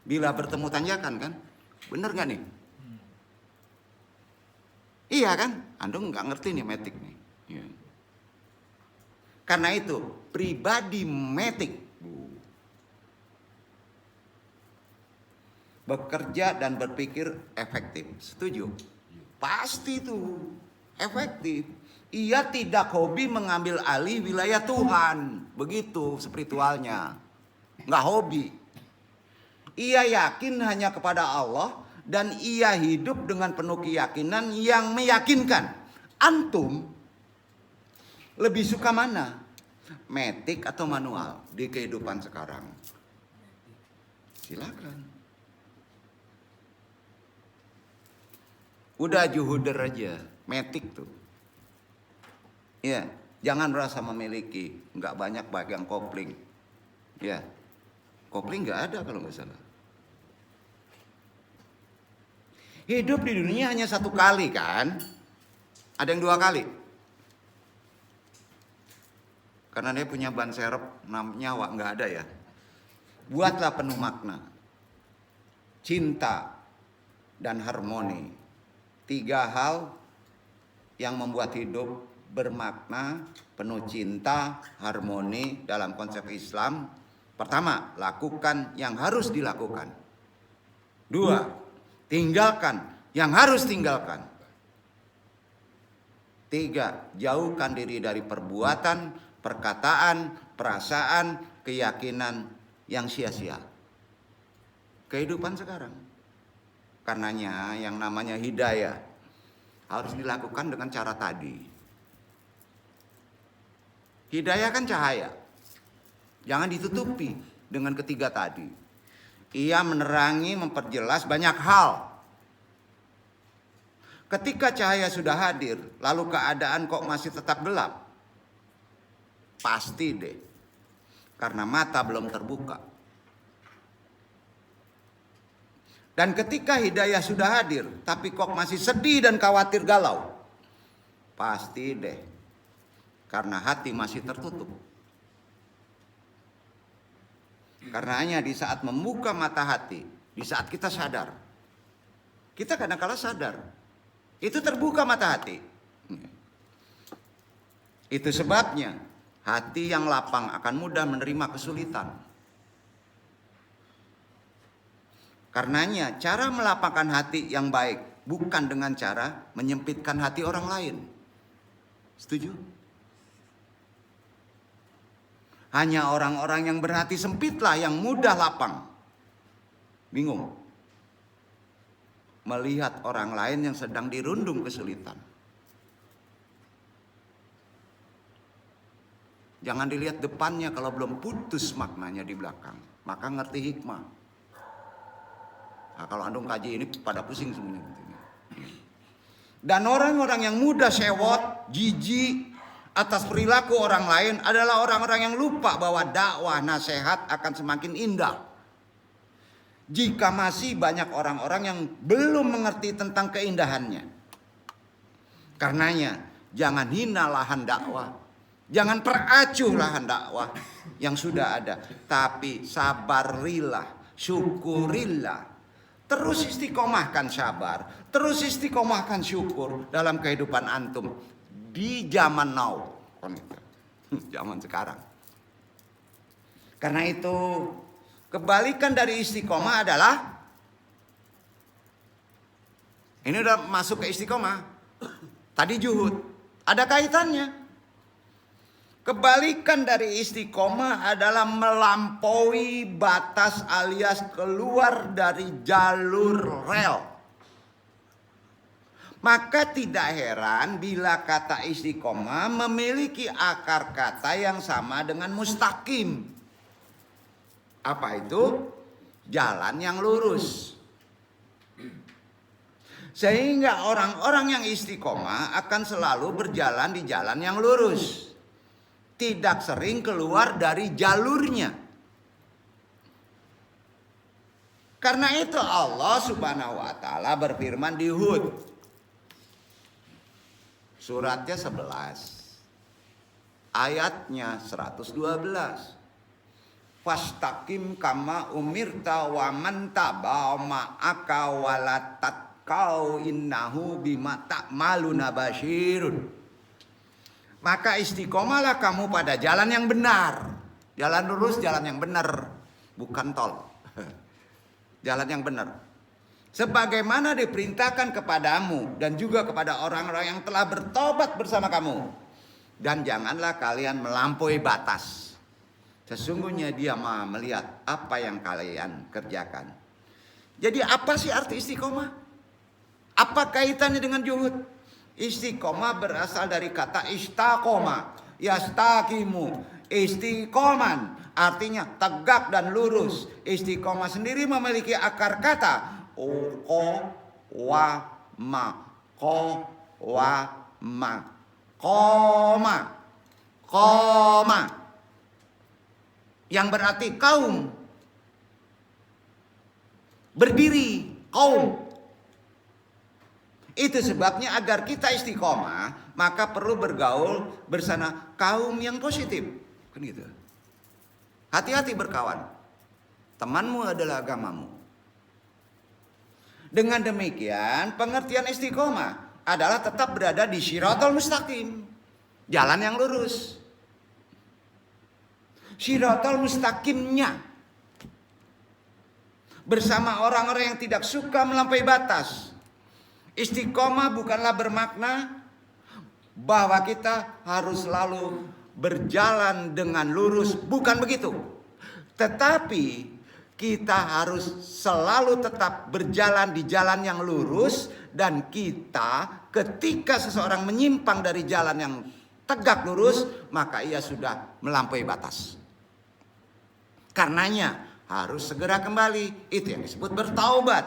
Bila bertemu tanjakan kan? Bener nggak nih? Iya kan? Antum nggak ngerti nih matic nih. Ya. Karena itu pribadi matic bekerja dan berpikir efektif. Setuju? Pasti itu efektif. Ia tidak hobi mengambil alih wilayah Tuhan. Begitu spiritualnya. Nggak hobi. Ia yakin hanya kepada Allah dan ia hidup dengan penuh keyakinan yang meyakinkan. Antum lebih suka mana? Matic atau manual di kehidupan sekarang? Silakan. Udah juhuder aja, matic tuh. Ya, jangan merasa memiliki, nggak banyak bagian kopling. Ya, kopling nggak ada kalau nggak salah. Hidup di dunia hanya 1 kali kan? Ada yang 2 kali. Karena dia punya ban serep, nyawa nggak ada ya. Buatlah penuh makna, cinta dan harmoni. 3 hal yang membuat hidup bermakna, penuh cinta, harmoni dalam konsep Islam. Pertama, lakukan yang harus dilakukan. Dua, tinggalkan yang harus tinggalkan. Tiga, jauhkan diri dari perbuatan, perkataan, perasaan, keyakinan yang sia-sia. Kehidupan sekarang. Karenanya yang namanya hidayah harus dilakukan dengan cara tadi. Hidayah kan cahaya. Jangan ditutupi dengan ketiga tadi. Ia menerangi, memperjelas banyak hal. Ketika cahaya sudah hadir, lalu keadaan kok masih tetap gelap? Pasti deh. Karena mata belum terbuka. Dan ketika hidayah sudah hadir, tapi kok masih sedih dan khawatir galau? Pasti deh. Karena hati masih tertutup. Karenanya di saat membuka mata hati, di saat kita sadar, kita kadang-kala sadar, itu terbuka mata hati. Itu sebabnya hati yang lapang akan mudah menerima kesulitan. Karenanya cara melapangkan hati yang baik bukan dengan cara menyempitkan hati orang lain. Setuju? Hanya orang-orang yang berhati sempitlah yang mudah lapang. Bingung melihat orang lain yang sedang dirundung kesulitan. Jangan dilihat depannya kalau belum putus maknanya di belakang. Maka ngerti hikmah. Nah, kalau andung kaji ini pada pusing semuanya. Dan orang-orang yang mudah sewot, jijik atas perilaku orang lain adalah orang-orang yang lupa bahwa dakwah nasihat akan semakin indah jika masih banyak orang-orang yang belum mengerti tentang keindahannya. Karenanya jangan hina lahan dakwah, jangan peracuh lahan dakwah yang sudah ada, tapi sabarilah, syukurilah. Terus istiqomahkan sabar, terus istiqomahkan syukur dalam kehidupan antum di zaman now, zaman sekarang. Karena itu kebalikan dari istiqomah adalah, ini udah masuk ke istiqomah, tadi juhud, ada kaitannya. Kebalikan dari istiqomah adalah melampaui batas alias keluar dari jalur rel. Maka tidak heran bila kata istiqomah memiliki akar kata yang sama dengan mustaqim. Apa itu? Jalan yang lurus. Sehingga orang-orang yang istiqomah akan selalu berjalan di jalan yang lurus. Tidak sering keluar dari jalurnya. Karena itu Allah Subhanahu wa taala berfirman di Hud. Suratnya 11. Ayatnya 112. Fastaqim kama umirta wa man taba'a ma'aka walatat kau innahu bima ta'maluna basyirun. Maka istiqomahlah kamu pada jalan yang benar. Jalan lurus, jalan yang benar. Bukan tol. Jalan yang benar. Sebagaimana diperintahkan kepadamu dan juga kepada orang-orang yang telah bertobat bersama kamu. Dan janganlah kalian melampaui batas. Sesungguhnya dia maha melihat apa yang kalian kerjakan. Jadi apa sih arti istiqomah? Apa kaitannya dengan juhud? Istiqomah berasal dari kata istaqoma, yastaqimu, istiqoman, artinya tegak dan lurus. Istiqomah sendiri memiliki akar kata qawama, qawama, qoma, qoma, yang berarti kaum, berdiri, kaum. Itu sebabnya agar kita istiqomah, maka perlu bergaul bersama kaum yang positif. Kan gitu. Hati-hati berkawan. Temanmu adalah agamamu. Dengan demikian, pengertian istiqomah adalah tetap berada di Shiratal Mustaqim, jalan yang lurus. Shiratal Mustaqimnya bersama orang-orang yang tidak suka melampaui batas. Istiqomah bukanlah bermakna bahwa kita harus selalu berjalan dengan lurus, bukan begitu. Tetapi kita harus selalu tetap berjalan di jalan yang lurus, dan kita ketika seseorang menyimpang dari jalan yang tegak lurus, maka ia sudah melampaui batas. Karenanya harus segera kembali. Itu yang disebut bertaubat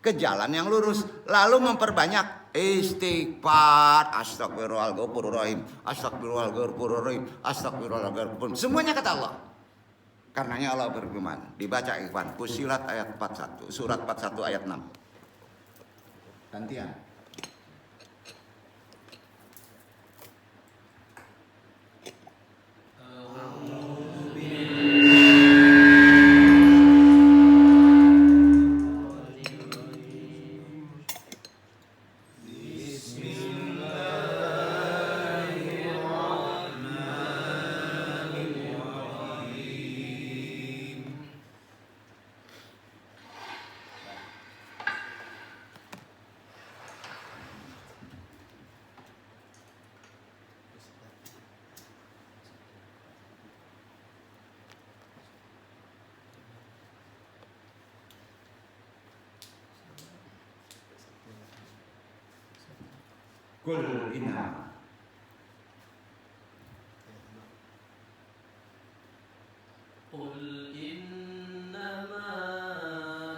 ke jalan yang lurus, lalu memperbanyak istighfar. Astagfirullahaladzim, astagfirullahaladzim, astagfirullahaladzim. Semuanya kata Allah. Karenanya Allah berfirman, dibaca Ikhwan, Fussilat ayat 41, surat 41 ayat 6. Gantian. Kul inna Qul innama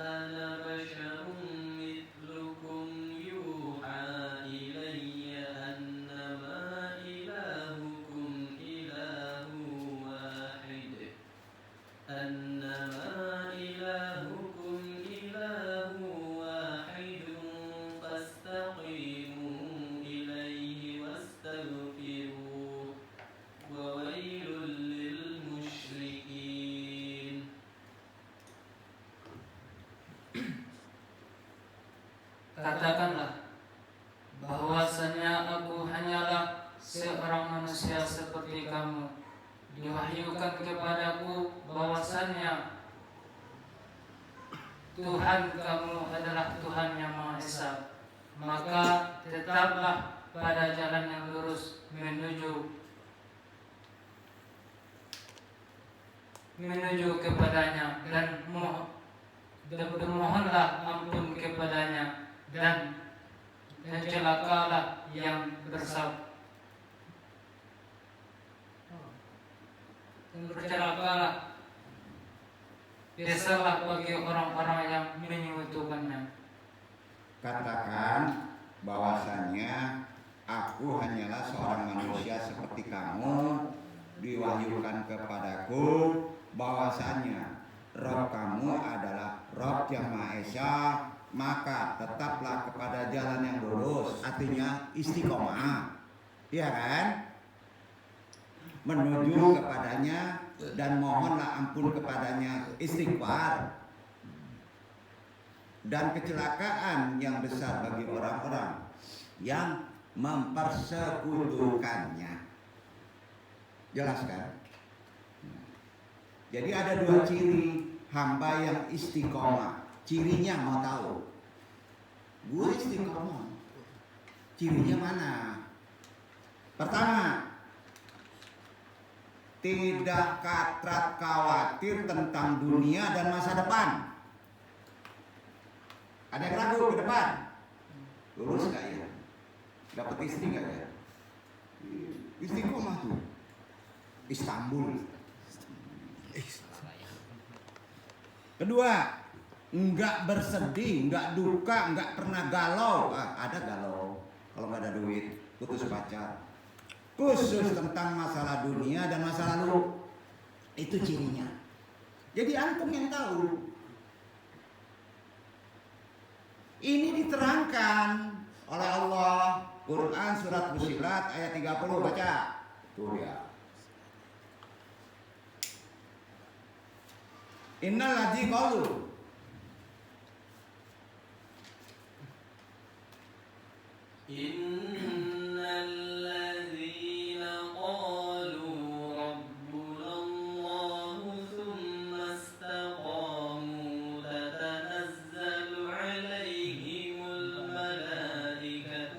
ana basharun mithlukum yuha ilayya annama ilahukum ilahu wahid annama ilahukum ilahu wahidun fastaqimu ilayhi wastaghfiruh wa wailul lil musyrikin. Katakanlah bahwasanya aku hanyalah seorang manusia seperti kamu. Diwahyukan kepadaku bahwasanya Tuhan kamu adalah Tuhan yang Maha Esa. Maka tetaplah pada jalan yang lurus menuju kepadanya, dan bermohonlah ampun kepadanya, dan celakalah yang bercelakalah biasalah bagi orang-orang yang menyekutukannya. Katakan bahwasanya aku hanyalah seorang manusia seperti kamu. Diwahyukan kepadaku bahwasanya Rob kamu adalah Rob yang Maha Esa, maka tetaplah kepada jalan yang lurus. Artinya istiqomah, iya kan? Menuju kepadanya dan mohonlah ampun kepadanya, istighfar. Dan kecelakaan yang besar bagi orang-orang yang mempersekutukannya. Jelas kan? Jadi ada dua ciri hamba yang istiqomah. Cirinya mau tahu? Gue istiqomah. Cirinya mana? Pertama, tidak katrat khawatir tentang dunia dan masa depan. Ada yang ragu ke depan? Lulus gak ya? Dapat istri gak ya? Istiqomah tuh. Istanbul. Kedua, enggak bersedih, enggak duka, enggak pernah galau. Ada galau kalau nggak ada duit, putus pacar. Khusus tentang masalah dunia dan masa lalu. Itu cirinya. Jadi antum yang tahu. Ini diterangkan oleh Allah. Quran surat Fussilat ayat 30, baca. Tuh ya. Innal ladzi qalu إن الذين قالوا ربنا الله ثم استقاموا تتنزل عليهم الملائكة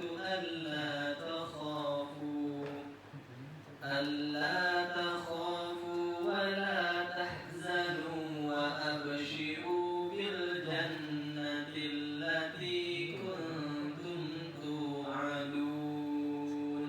ألا تخافوا ولا تحزنوا وأبشروا بالجنة التي كنتم توعدون.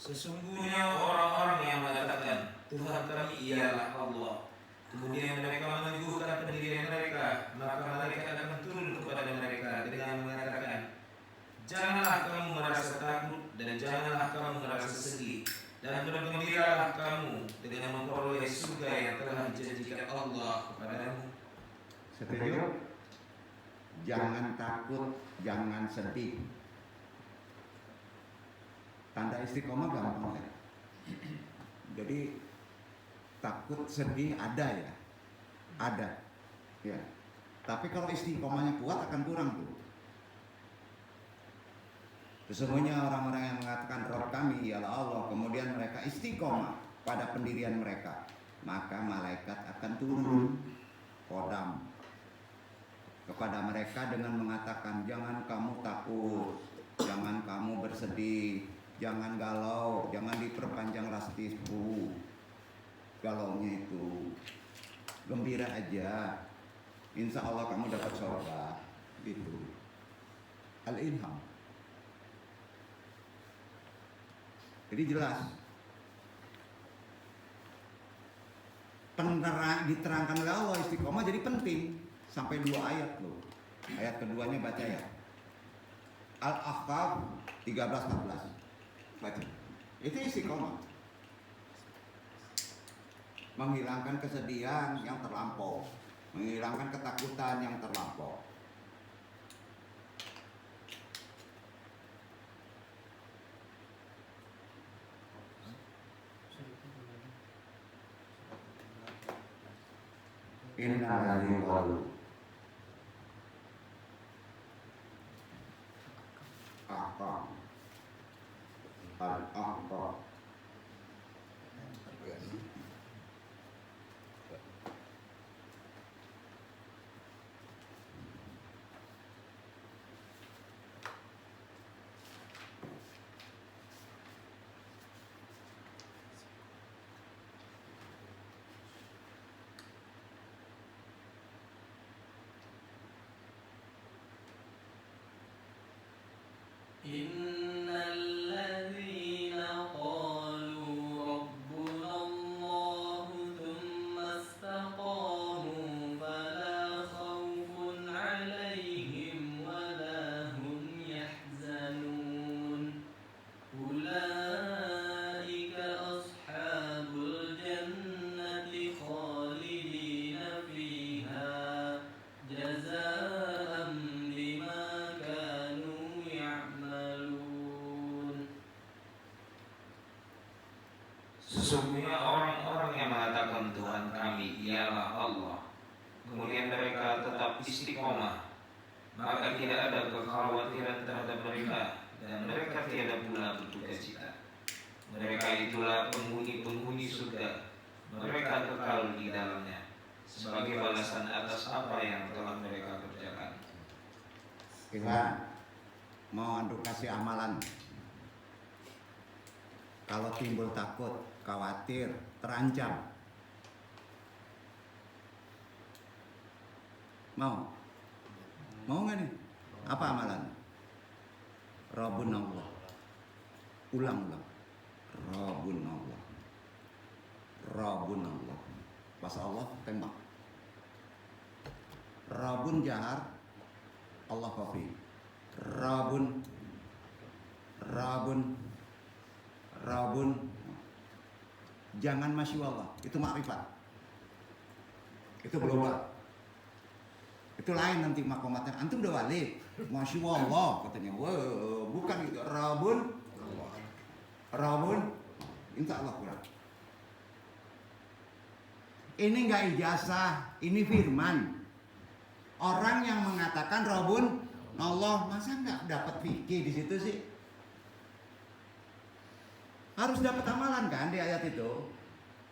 Sesungguhnya orang-orang yang mengatakan Tuhan kami ialah Allah, kemudian mereka meneguhkan pendirian mereka, maka malaikat akan turun kepada mereka dengan mengatakan, janganlah kamu merasa takut dan janganlah kamu merasa sedih, dan bergembiralah kamu dengan memperoleh surga yang telah dijanjikan Allah kepadamu. Setuju? Jangan takut, jangan sedih. Tanda istiqomah gampang ya. Jadi takut, sedih ada ya, ada. Ya. Tapi kalau istiqomahnya kuat akan kurang tuh. Sesungguhnya orang-orang yang mengatakan Rob kami ialah Allah, kemudian mereka istiqomah pada pendirian mereka, maka malaikat akan turun kodam kepada mereka dengan mengatakan, jangan kamu takut, jangan kamu bersedih, jangan galau, jangan diperpanjang rastisku. Galaunya itu gembira aja, insya Allah kamu dapat surga. Gitu. Al-Ilham. Jadi jelas diterangkan oleh Allah istiqomah jadi penting sampai 2 ayat loh. Ayat keduanya baca ya. Al-Ahqaf 13-14. Baca. Itu istiqomah. Menghilangkan kesedihan yang terlampau, menghilangkan ketakutan yang terlampau. Innal qalu Ahqaf Al-Ahqaf. إن الذين قالوا ربنا الله ثم استقاموا فلا خوف عليهم ولا هم يحزنون أولئك أصحاب الجنة خالدين فيها جزاء بما كانوا يعملون. Sesungguhnya orang-orang yang mengatakan Tuhan kami ialah Allah, kemudian mereka tetap istiqomah, maka tidak ada kekhawatiran terhadap mereka dan mereka tiada pula berduka cita. Mereka itulah penghuni-penghuni surga, mereka kekal di dalamnya sebagai balasan atas apa yang telah mereka kerjakan. Kita mau andu kasih amalan. Kalau timbul takut, khawatir, terancam, mau nggak nih? Apa amalan? Rabbun Allah. Ulang-ulang. Rabbun Allah. Rabbun Allah. Bahasa Allah tembak. Rabbun jahar, Allah khafi. Rabbun, jangan masya Allah, itu makrifat, itu global. Itu lain nanti makomatnya. Antum udah wali. Masya Allah katanya. Wah, bukan itu. Rabun. Insya Allah kurang. Ini nggak ijazah, ini firman. Orang yang mengatakan Rabun Allah, masa nggak dapat fikih di situ sih? Harus dapat amalan kan di ayat itu?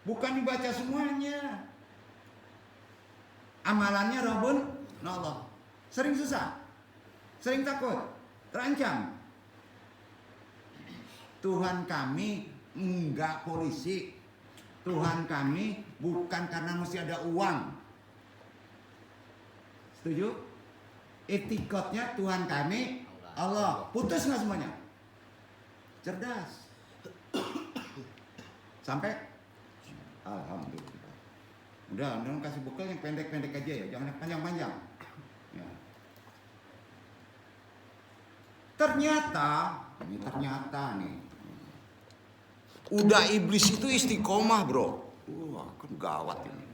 Bukan dibaca semuanya. Amalannya Rabun Allah. Sering susah, sering takut, terancam. Tuhan kami enggak polisi. Tuhan kami bukan karena mesti ada uang. Setuju? Etikotnya Tuhan kami Allah. Putus nggak semuanya? Cerdas. Sampai alhamdulillah. Udah kasih bekal yang pendek-pendek aja ya, jangan yang panjang-panjang. Ya. Ternyata nih. Udah iblis itu istiqomah, bro. Wah, kan gawat ini.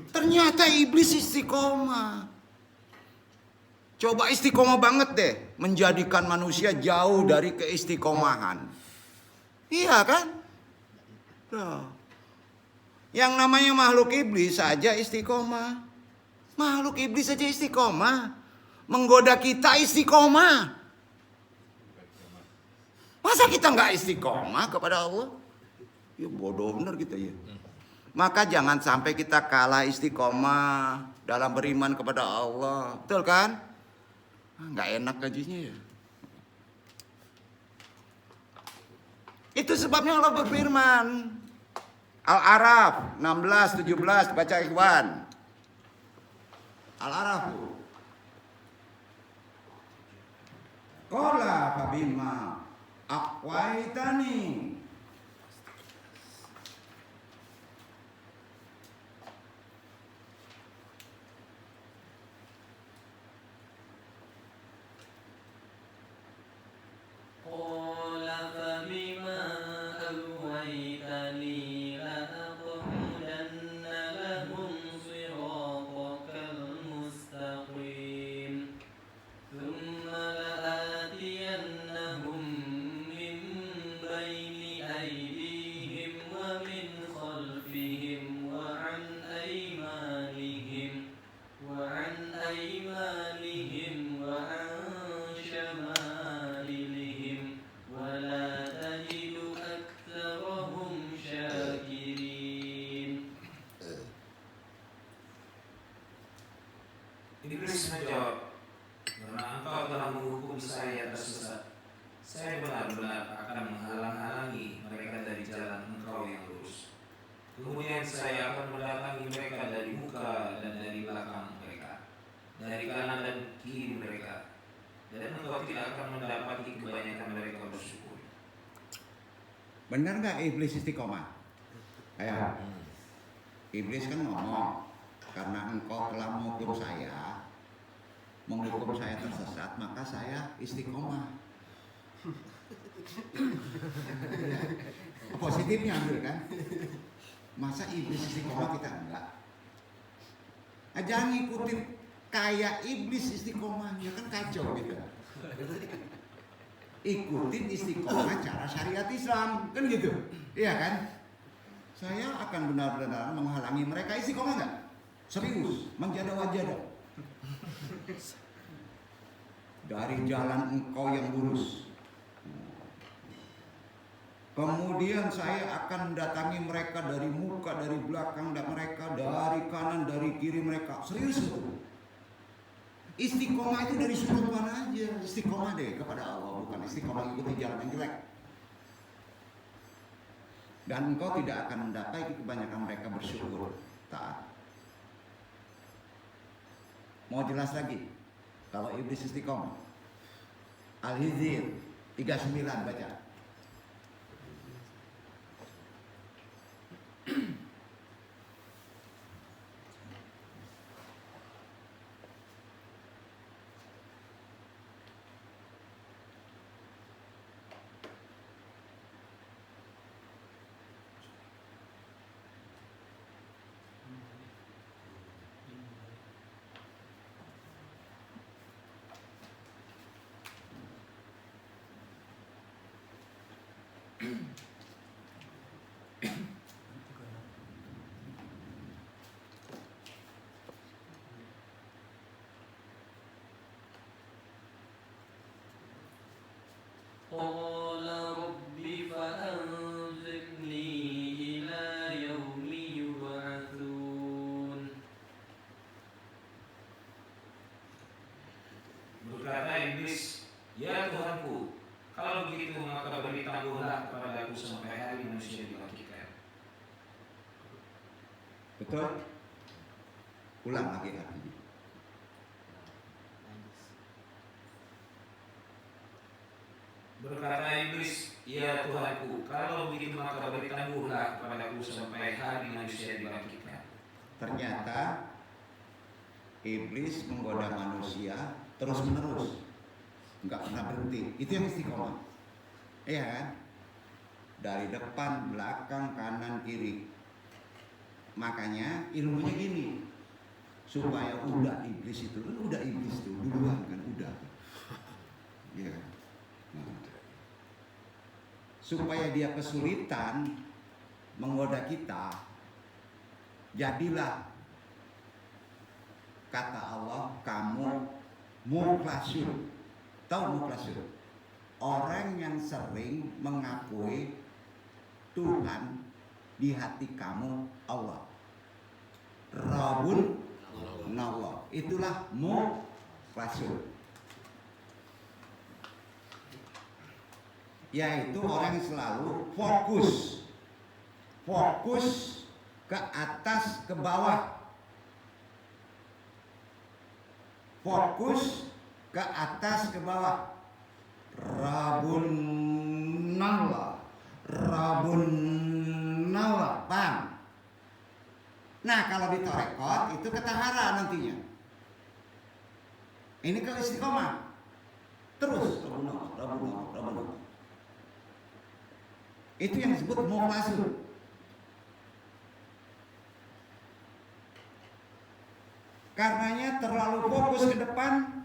Ternyata iblis istiqomah. Coba istiqomah banget deh, menjadikan manusia jauh dari keistiqomahan. Iya kan? Nah, yang namanya makhluk iblis saja istiqomah. Makhluk iblis saja istiqomah. Menggoda kita istiqomah. Masa kita nggak istiqomah kepada Allah? Ya bodoh bener kita ya. Maka jangan sampai kita kalah istiqomah dalam beriman kepada Allah. Betul kan? Nggak enak gajinya ya. Itu sebabnya Allah berfirman. Al-A'raf 16-17 baca ikhwan. Al-A'raf. Qala fabima aqwaitani. قال فبما أغويتني لأقعدن لهم صراطك المستقيم ثم لآتينهم من بين أيديهم ومن خلفهم وعن أيمانهم وعن شمائلهم ولا تجد أكثرهم شاكرين. Iblis menjawab, karena engkau telah menghukum saya tersesat, saya benar-benar akan menghalang-halangi mereka dari jalan engkau yang lurus. Kemudian saya akan mendatangi mereka dari muka dan dari belakang mereka, dari kanan dan kiri mereka, dan engkau tidak akan mendapati kebanyakan mereka bersyukur. Benar nggak iblis istiqomah? Ayo. Iblis kan ngomong, karena engkau telah menghukum saya tersesat, maka saya istiqomah. Positifnya ambil kan? Masa iblis istiqomah kita enggak? Jangan ngikutin kayak iblis istiqomah, ya kan kacau gitu. Ikutin istiqomah cara syariat Islam, kan gitu. Iya kan? Saya akan benar-benar menghalangi mereka istiqomah enggak? Serius, menjada-wajada. Dari jalan engkau yang lurus. Kemudian saya akan mendatangi mereka dari muka, dari belakang dan mereka, dari kanan, dari kiri mereka. Serius itu. Istiqomah itu dari sudut mana aja. Istiqomah deh kepada Allah, bukan istiqomah ikuti jalan yang jelek. Dan engkau tidak akan mendapat kebanyakan mereka bersyukur. Taat. Mau jelas lagi? Kalau iblis istiqomah. Al-Hijr 39 baca. قال رب فأنظرني إلى يوم يبعثون. Berkata iblis, ya Tuhanku, kalau begitu maka beri tangguhlah kepada aku sampai hari manusia dibangkitkan. Betul? Ulang lagi artinya. Berkata iblis, ya Tuhanku, kalau begitu maka beri tangguhlah kepada aku sampai hari manusia dibangkitkan. Ternyata iblis menggoda manusia terus menerus, nggak pernah berhenti. Itu yang istiqomah, iya kan? Dari depan, belakang, kanan, kiri. Makanya ilmunya gini, supaya udah iblis itu, udah iblis tuh duluan kan udah, iya kan? Nah, supaya dia kesulitan menggoda kita, jadilah kata Allah, kamu muklasyun. Tahu muklasyun? Orang yang sering mengakui Tuhan di hati kamu Allah. Rabbun Allah. Itulah muklasyun. Yaitu orang yang selalu fokus ke atas, ke bawah, fokus ke atas, ke bawah. Rabbun Allah, paham? Nah, kalau ditorekot itu ketahara nantinya. Ini kalau istiqomah terus Rabbun Allah. Itu yang disebut muklasyun. Karenanya terlalu fokus ke depan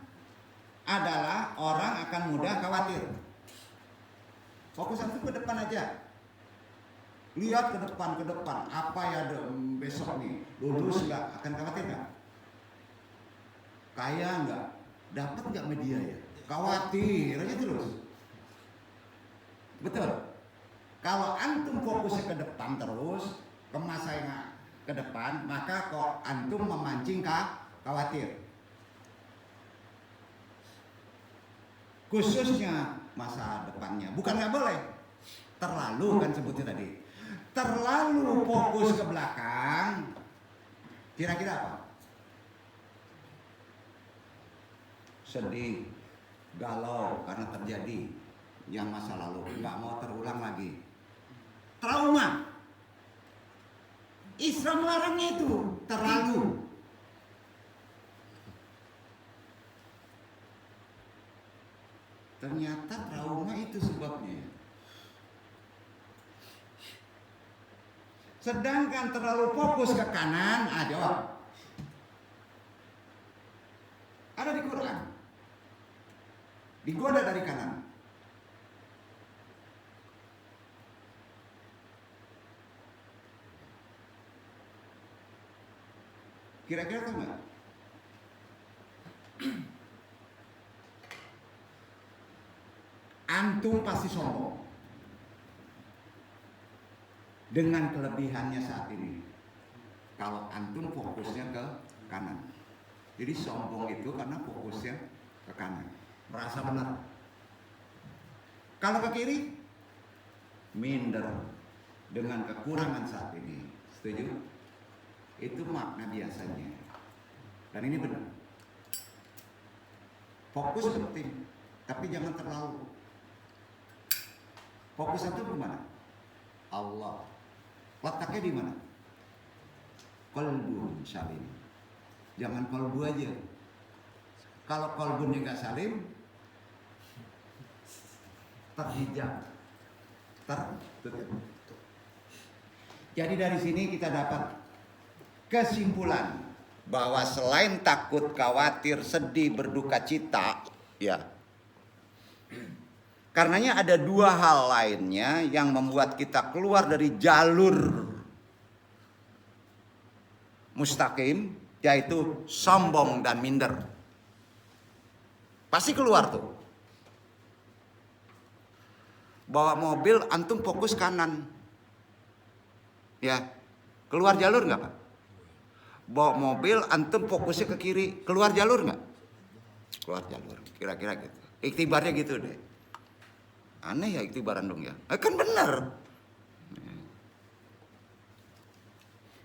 adalah orang akan mudah khawatir. Fokus itu ke depan aja. Lihat ke depan. Apa ya besok nih? Lulus nggak? Akan khawatir nggak? Kaya nggak? Dapat nggak media ya? Khawatir aja terus. Betul. Kalau antum fokusnya ke depan terus, ke masa yang ke depan, maka kok antum memancing khawatir. Khususnya masa depannya. Bukan nggak boleh. Terlalu kan sebutnya tadi. Terlalu fokus ke belakang. Kira-kira apa? Sedih, galau karena terjadi yang masa lalu, nggak mau terulang lagi. Trauma. Islam melarangnya itu terlalu. Ternyata trauma itu sebabnya. Sedangkan terlalu fokus ke kanan, jawab. Ada di Quran. Digoda dari kanan. Kira-kira tahu nggak? Antum pasti sombong dengan kelebihannya saat ini. Kalau antum fokusnya ke kanan, jadi sombong itu karena fokusnya ke kanan, merasa benar. Kalau ke kiri, minder dengan kekurangan saat ini. Setuju? Itu makna biasanya. Dan ini benar. Fokus penting, tapi jangan terlalu. Fokus itu di mana? Allah. Letaknya di mana? Qalbun salim. Jangan qalbu aja. Kalau qalbunnya nggak salim, terhijab, tertutup. Jadi dari sini kita dapat kesimpulan bahwa selain takut, khawatir, sedih, berduka cita, ya. Karenanya ada dua hal lainnya yang membuat kita keluar dari jalur mustaqim, yaitu sombong dan minder. Pasti keluar tuh. Bawa mobil antum fokus kanan. Ya. Keluar jalur nggak Pak? Bawa mobil antum fokusnya ke kiri. Keluar jalur nggak? Keluar jalur. Kira-kira gitu. Iktibarnya gitu deh. Aneh ya iktibaran dong ya. Kan benar.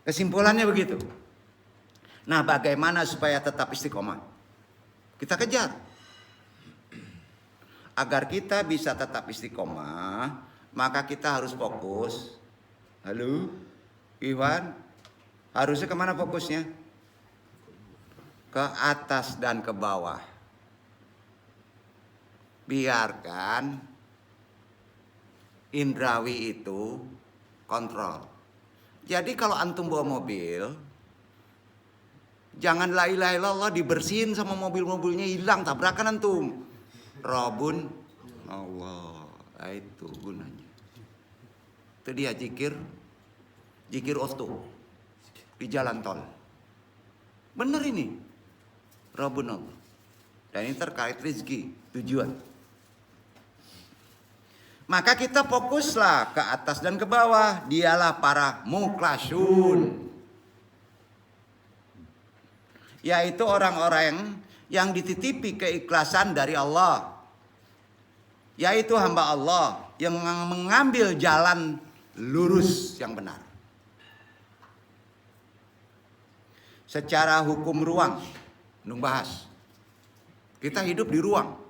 Kesimpulannya begitu. Nah, bagaimana supaya tetap istiqomah? Kita kejar. Agar kita bisa tetap istiqomah, maka kita harus fokus. Halo, Iwan, harusnya kemana fokusnya? Ke atas dan ke bawah. Biarkan indrawi itu kontrol. Jadi kalau antum bawa mobil, jangan la ilaha illallah dibersihin sama mobil-mobilnya hilang, tabrakan antum. Robun Allah, itu gunanya. Itu dia zikir osto di jalan tol. Bener ini, Robun Allah. Dan ini terkait rezeki, tujuan. Maka kita fokuslah ke atas dan ke bawah. Dialah para mukhlasun, yaitu orang-orang yang dititipi keikhlasan dari Allah, yaitu hamba Allah yang mengambil jalan lurus yang benar. Secara hukum ruang, nung bahas. Kita hidup di ruang.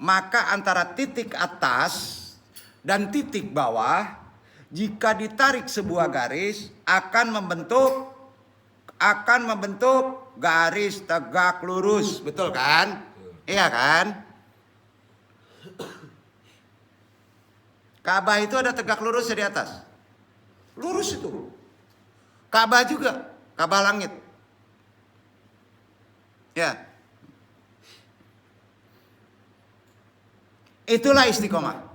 Maka antara titik atas dan titik bawah, jika ditarik sebuah garis akan membentuk garis tegak lurus, betul kan? Iya kan? Ka'bah itu ada tegak lurus di atas. Lurus itu. Ka'bah juga, Ka'bah langit. Ya. Itulah istiqomah.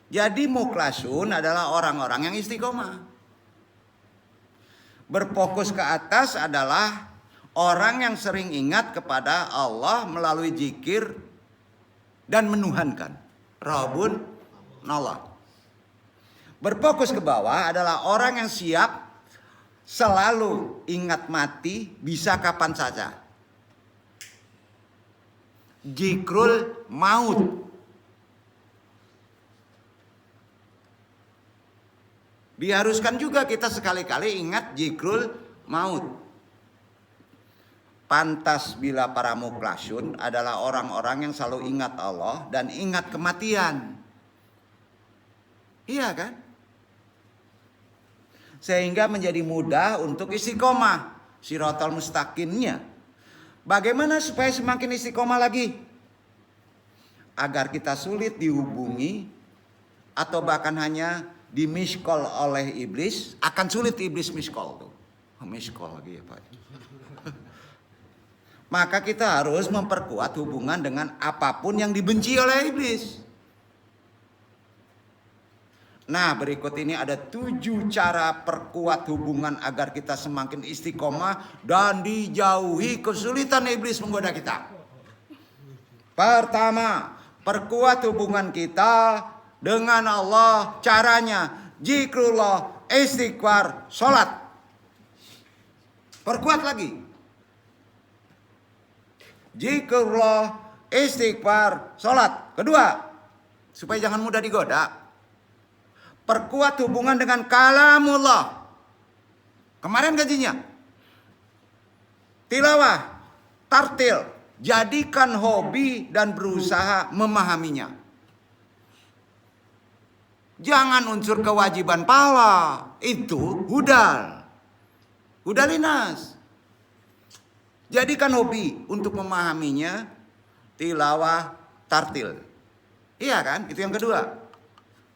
Jadi mukhlasun adalah orang-orang yang istiqomah. Berfokus ke atas adalah orang yang sering ingat kepada Allah melalui zikir dan menuhankan. Rabbun Allah. Berfokus ke bawah adalah orang yang siap selalu ingat mati bisa kapan saja. Zikrul maut. Diharuskan juga kita sekali-kali ingat zikrul maut. Pantas bila para mukhlasun adalah orang-orang yang selalu ingat Allah dan ingat kematian. Iya kan? Sehingga menjadi mudah untuk istiqomah. Shiratal mustaqimnya. Bagaimana supaya semakin istiqomah lagi? Agar kita sulit dihubungi atau bahkan hanya di miss call oleh iblis, akan sulit iblis miss call tuh. Miss call lagi ya Pak. Maka kita harus memperkuat hubungan dengan apapun yang dibenci oleh iblis. Nah, berikut ini ada 7 cara perkuat hubungan agar kita semakin istiqomah dan dijauhi kesulitan iblis menggoda kita. Pertama, perkuat hubungan kita dengan Allah. Caranya zikrullah, istighfar, sholat. Perkuat lagi. Zikrullah, istighfar, sholat. Kedua, supaya jangan mudah digoda, perkuat hubungan dengan kalamullah. Kemarin gajinya. Tilawah, tartil. Jadikan hobi dan berusaha memahaminya. Jangan unsur kewajiban pahala. Itu hudal. Hudalinas. Jadikan hobi untuk memahaminya. Tilawah, tartil. Iya kan? Itu yang kedua.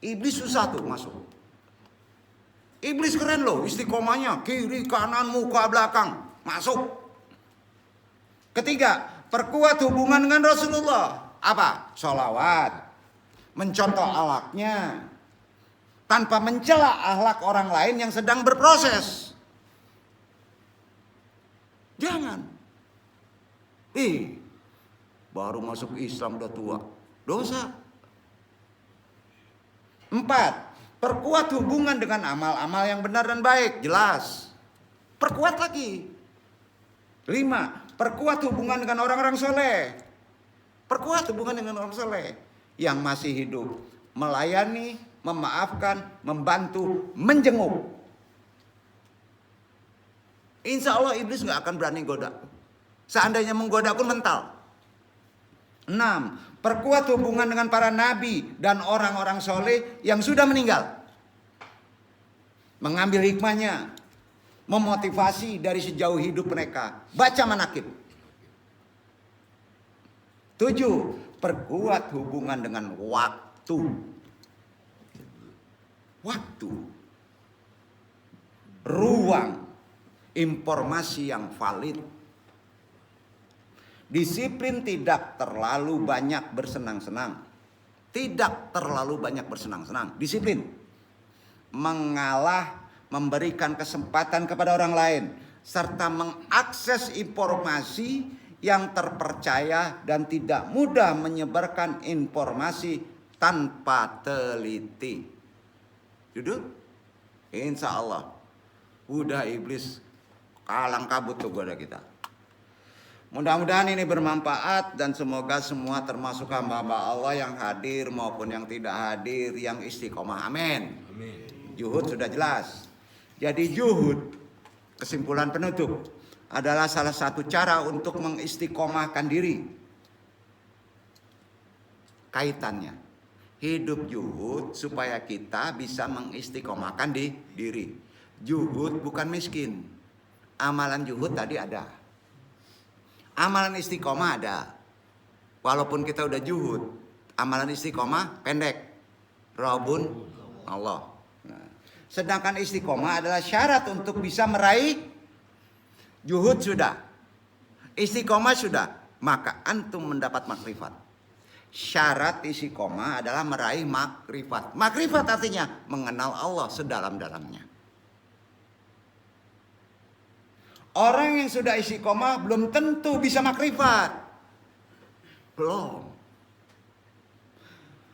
Iblis susah tuh masuk. Iblis keren loh, istiqomahnya kiri, kanan, muka, belakang, masuk. Ketiga, perkuat hubungan dengan Rasulullah. Apa? Sholawat. Mencontoh akhlaknya. Tanpa mencela akhlak orang lain yang sedang berproses. Jangan. baru masuk Islam udah tua. Dosa. 4. Perkuat hubungan dengan amal-amal yang benar dan baik. Jelas. Perkuat lagi. 5. Perkuat hubungan dengan orang-orang soleh. Perkuat hubungan dengan orang soleh yang masih hidup. Melayani, memaafkan, membantu, menjenguk. Insya Allah iblis gak akan berani goda. Seandainya menggoda pun mental. 6. Perkuat hubungan dengan para nabi dan orang-orang soleh yang sudah meninggal. Mengambil hikmahnya. Memotivasi dari sejauh hidup mereka. Baca manakib. 7. Perkuat hubungan dengan waktu. Waktu. Ruang. Informasi yang valid. Disiplin tidak terlalu banyak bersenang-senang. Tidak terlalu banyak bersenang-senang. Disiplin. Mengalah, memberikan kesempatan kepada orang lain. Serta mengakses informasi yang terpercaya dan tidak mudah menyebarkan informasi tanpa teliti. Duduk. Insya Allah. Udah iblis kalang kabut tuh goda kita. Mudah-mudahan ini bermanfaat dan semoga semua termasuk hamba-hamba Allah yang hadir maupun yang tidak hadir yang istiqomah. Amin. Juhud sudah jelas. Jadi juhud, kesimpulan penutup, adalah salah satu cara untuk mengistiqomahkan diri. Kaitannya, hidup juhud supaya kita bisa mengistiqomahkan diri. Juhud bukan miskin. Amalan juhud tadi ada. Amalan istiqomah ada. Walaupun kita udah juhud, amalan istiqomah pendek. Rabbun Allah. Nah, sedangkan istiqomah adalah syarat untuk bisa meraih juhud sudah. Istiqomah sudah, maka antum mendapat makrifat. Syarat istiqomah adalah meraih makrifat. Makrifat artinya mengenal Allah sedalam-dalamnya. Orang yang sudah istiqomah belum tentu bisa makrifat. Belum.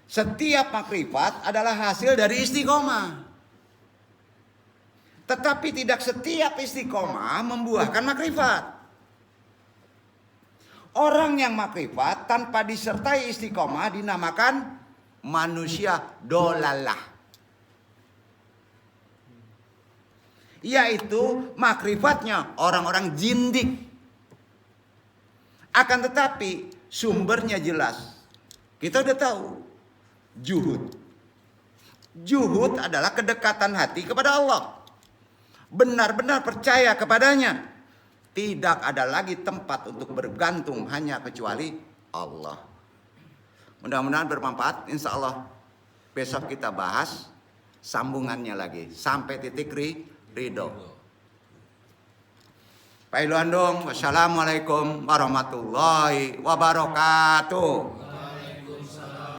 Setiap makrifat adalah hasil dari istiqomah. Tetapi tidak setiap istiqomah membuahkan makrifat. Orang yang makrifat tanpa disertai istiqomah dinamakan manusia dolalah. Yaitu makrifatnya orang-orang jindik. Akan tetapi sumbernya jelas. Kita udah tahu. Juhud. Juhud adalah kedekatan hati kepada Allah. Benar-benar percaya kepadanya. Tidak ada lagi tempat untuk bergantung hanya kecuali Allah. Mudah-mudahan bermanfaat. Insya Allah besok kita bahas sambungannya lagi. Sampai titik ridho. Pak Ilu Andung, wassalamualaikum warahmatullahi wabarakatuh.